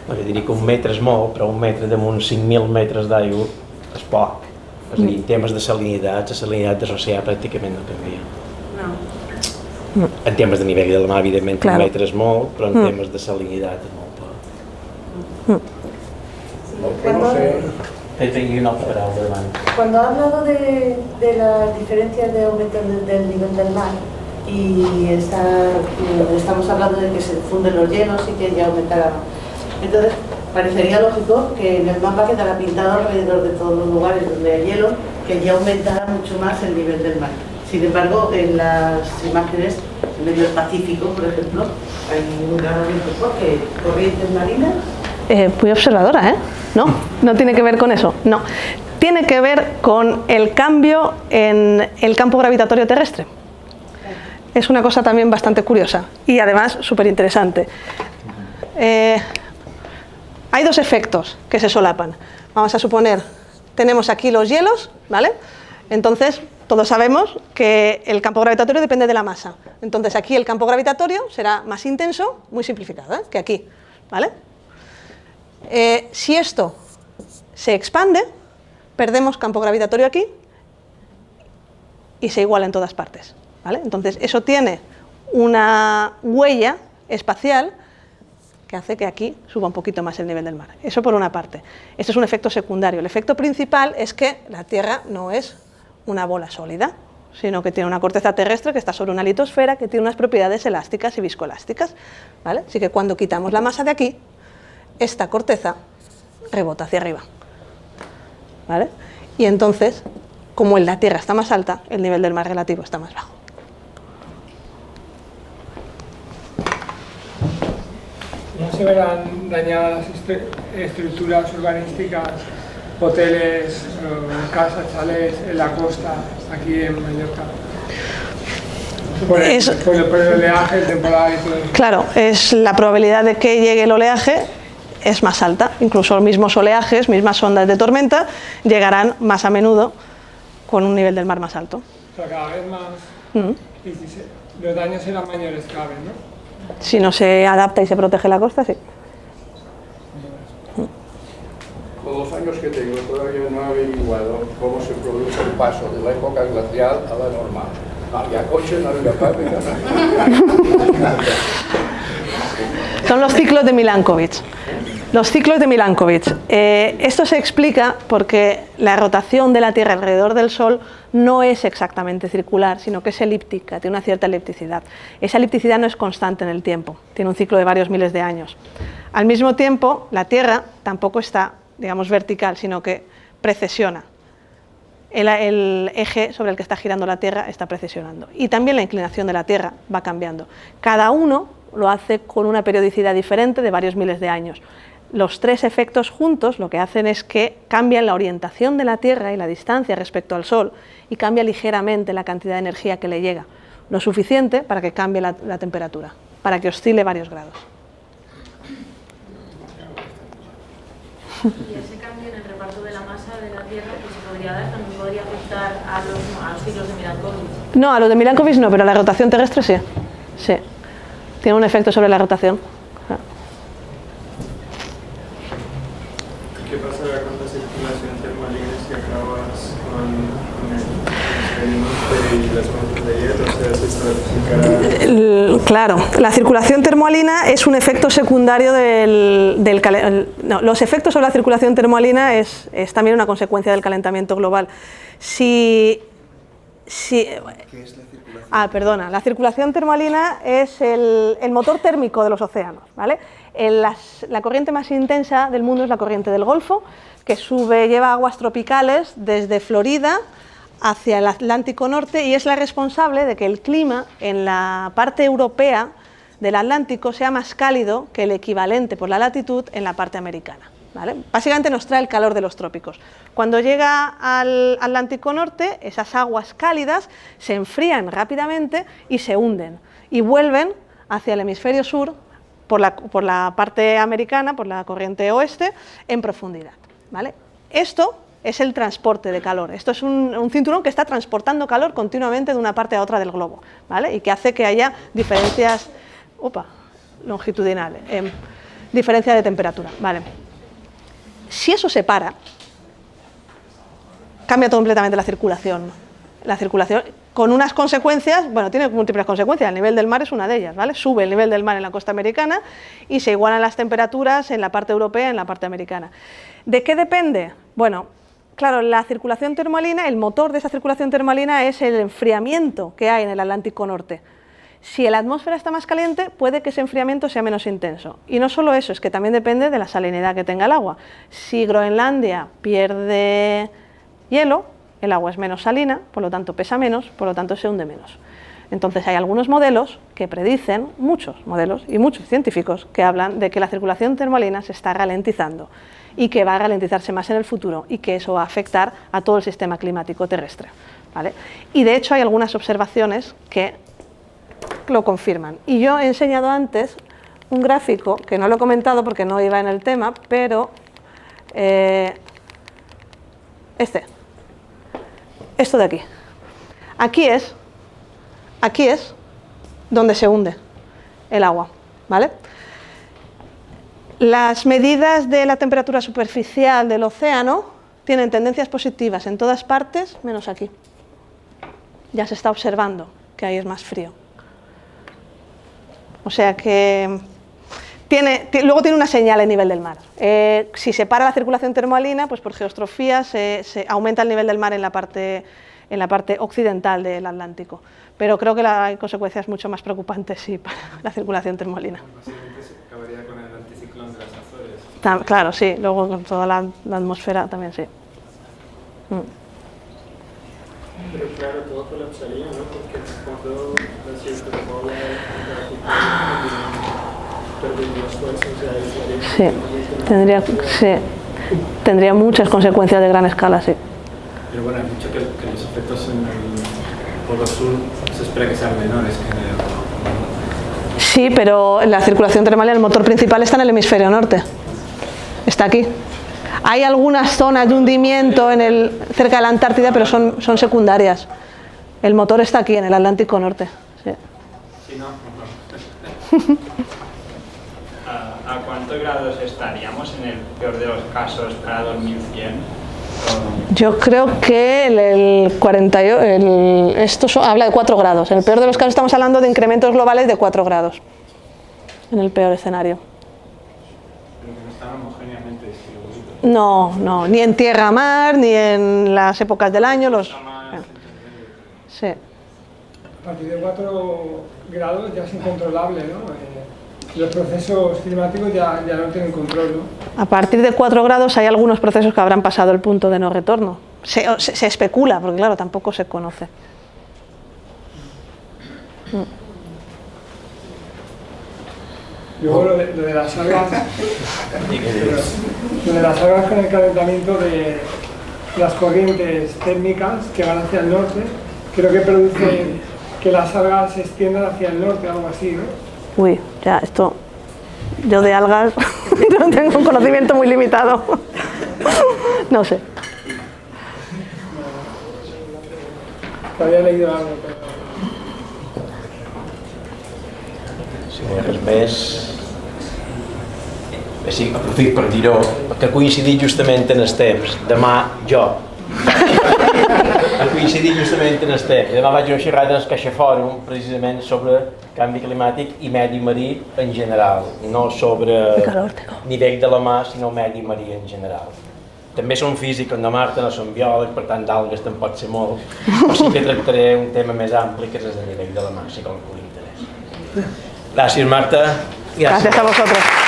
S1: Jo diria que 1 metre és molt, però 1 metre damunt 5.000 metres d'aigua és poc. És a dir, en temes de salinitat, la salinitat de l'oceà pràcticament no canvia.
S9: No.
S1: En temes de nivell del mar, evidentment,
S2: Claro.
S1: 1 metre és molt, però en temes de salinitat és molt poc. Tengo una palabra delante.
S11: Cuando ha hablado de las diferencias de aumento del nivel del mar y estamos hablando de que se funden los hielos y que ya aumentará. Entonces, parecería lógico que en el mapa quedara pintado alrededor de todos los lugares donde hay hielo que ya aumentara mucho más el nivel del mar. Sin embargo, en las imágenes, en medio del Pacífico, por ejemplo, hay un gran aumento porque corrientes marinas.
S2: Muy observadora, ¿eh? No, no tiene que ver con eso, no. Tiene que ver con el cambio en el campo gravitatorio terrestre. Es una cosa también bastante curiosa y además súper interesante. Hay dos efectos que se solapan. Vamos a suponer, tenemos aquí los hielos, ¿vale? Entonces, todos sabemos que el campo gravitatorio depende de la masa. Entonces, aquí el campo gravitatorio será más intenso, muy simplificado, que aquí, ¿vale? Si esto se expande, perdemos campo gravitatorio aquí y se iguala en todas partes, ¿vale? Entonces, eso tiene una huella espacial que hace que aquí suba un poquito más el nivel del mar. Eso por una parte. Este es un efecto secundario. El efecto principal es que la Tierra no es una bola sólida, sino que tiene una corteza terrestre que está sobre una litosfera que tiene unas propiedades elásticas y viscoelásticas, ¿vale? Así que cuando quitamos la masa de aquí, esta corteza rebota hacia arriba, ¿vale? Y entonces, como en la Tierra está más alta, el nivel del mar relativo está más bajo.
S5: ¿No se verán dañadas estructuras urbanísticas, hoteles, casas, chalets en la costa, aquí en Mallorca? Por el oleaje, el temporal y todo eso.
S2: Claro, es la probabilidad de que llegue el oleaje es más alta. Incluso los mismos oleajes, mismas ondas de tormenta, llegarán más a menudo con un nivel del mar más alto.
S5: O sea, cada vez más. Y los daños serán mayores cada vez, ¿no?
S2: Si no se adapta y se protege la costa, sí.
S3: Con los años que tengo todavía no he averiguado cómo se produce el paso de la época glacial a la normal. No había coche, no había fábrica,
S2: Son los ciclos de Milankovitch. Los ciclos de Milankovitch. Esto se explica porque la rotación de la Tierra alrededor del Sol no es exactamente circular, sino que es elíptica, tiene una cierta elipticidad. Esa elipticidad no es constante en el tiempo, tiene un ciclo de varios miles de años. Al mismo tiempo, la Tierra tampoco está, digamos, vertical, sino que precesiona. El eje sobre el que está girando la Tierra está precesionando. Y también la inclinación de la Tierra va cambiando. Cada uno lo hace con una periodicidad diferente de varios miles de años. Los tres efectos juntos lo que hacen es que cambian la orientación de la Tierra y la distancia respecto al Sol y cambia ligeramente la cantidad de energía que le llega, lo suficiente para que cambie la temperatura, para que oscile varios grados.
S12: Y ese cambio en el reparto de la masa de la Tierra que se podría dar también podría afectar a los ciclos de Milankovitch.
S2: No, a los de Milankovitch no, pero a la rotación terrestre sí. Sí. Tiene un efecto sobre la rotación.
S4: ¿Qué pasará con la circulación termolina si acabas con el experimento y las manchas de hielo? O sea, se estratificará.
S2: Claro, la circulación termoalina es un efecto secundario no, los efectos sobre la circulación termoalina es también una consecuencia del calentamiento global. ¿Qué es la circulación? Perdona, la circulación termoalina es el motor térmico de los océanos, ¿vale? La corriente más intensa del mundo es la corriente del Golfo, que lleva aguas tropicales desde Florida hacia el Atlántico Norte y es la responsable de que el clima en la parte europea del Atlántico sea más cálido que el equivalente por la latitud en la parte americana. ¿vale? Básicamente nos trae el calor de los trópicos. Cuando llega al Atlántico Norte, esas aguas cálidas se enfrían rápidamente y se hunden y vuelven hacia el hemisferio sur por la parte americana, por la corriente oeste, en profundidad, ¿vale? Esto es el transporte de calor. Esto es un cinturón que está transportando calor continuamente de una parte a otra del globo, ¿vale? Y que hace que haya diferencias longitudinales, diferencia de temperatura, ¿vale? Si eso se para, cambia completamente la circulación. La circulación con unas consecuencias, bueno, tiene múltiples consecuencias, el nivel del mar es una de ellas, ¿vale? Sube el nivel del mar en la costa americana y se igualan las temperaturas en la parte europea y en la parte americana. ¿De qué depende? Bueno, claro, la circulación termalina, el motor de esa circulación termalina es el enfriamiento que hay en el Atlántico Norte. Si la atmósfera está más caliente, puede que ese enfriamiento sea menos intenso. Y no solo eso, es que también depende de la salinidad que tenga el agua. Si Groenlandia pierde hielo, el agua es menos salina, por lo tanto pesa menos, por lo tanto se hunde menos. Entonces hay algunos modelos que predicen, muchos modelos y muchos científicos que hablan de que la circulación termalina se está ralentizando y que va a ralentizarse más en el futuro y que eso va a afectar a todo el sistema climático terrestre, ¿vale? Y de hecho hay algunas observaciones que lo confirman. Y yo he enseñado antes un gráfico, que no lo he comentado porque no iba en el tema, pero esto de aquí. Aquí es donde se hunde el agua, ¿vale? Las medidas de la temperatura superficial del océano tienen tendencias positivas en todas partes, menos aquí. Ya se está observando que ahí es más frío. O sea que luego tiene una señal a nivel del mar. Si se para la circulación termalina, pues por geostrofía se aumenta el nivel del mar en la parte occidental del Atlántico. Pero creo que hay consecuencias mucho más preocupantes sí, para la circulación termalina.
S6: Básicamente se acabaría con el anticiclón de las Azores.
S2: Claro, sí, luego con toda la atmósfera también sí.
S10: Pero claro, todo colapsaría, ¿no? Porque cuando la circunpolar perdería las fuerzas,
S2: tendría muchas consecuencias de gran escala, sí.
S6: Pero bueno, hay mucho que los efectos en el Polo Sur se espera que sean menores que en el Polo Norte.
S2: Sí, pero la circulación termal, el motor principal está en el hemisferio norte. Está aquí. Hay algunas zonas de hundimiento cerca de la Antártida, pero son secundarias. El motor está aquí, en el Atlántico Norte. Sí.
S10: Sí, no. ¿A cuántos grados estaríamos en el peor de los casos para 2100?
S2: Yo creo que esto habla de 4 grados. En el peor de los casos estamos hablando de incrementos globales de 4 grados. En el peor escenario.
S10: Pero que no están homogéneamente distribuidos.
S2: No, ni en tierra-mar, ni en las épocas del año. Sí.
S5: A partir de 4 grados ya es incontrolable, ¿no? Los procesos climáticos ya no tienen control, ¿no?
S2: A partir de 4 grados hay algunos procesos que habrán pasado el punto de no retorno. Se especula, porque claro, tampoco se conoce.
S5: Luego lo de las algas, con el calentamiento de las corrientes térmicas que van hacia el norte, creo que producen que las algas se extiendan hacia el norte, algo así, ¿no?
S2: Uy, ya esto, yo de algas no tengo un conocimiento muy limitado. No sé.
S5: Te había leído algo, pero...
S1: Si no hi ha res més... Sí, aprofito per dir-ho, que ha coincidit justament en els temps. Demà jo. Ha coincidit justament en el temps. Demà vaig a una xerrada en el Caixa Fòrum precisament sobre canvi climàtic i medi marí en general, no sobre nivell de la mar, sinó medi marí en general. També som físics, com la Marta, no som biòlegs, per tant d'algues te'n pot ser molt, però sí que tractaré un tema més ampli que és el de nivell de la mar, si com que l'interès. Gràcies, Marta.
S2: Gràcies a vosaltres.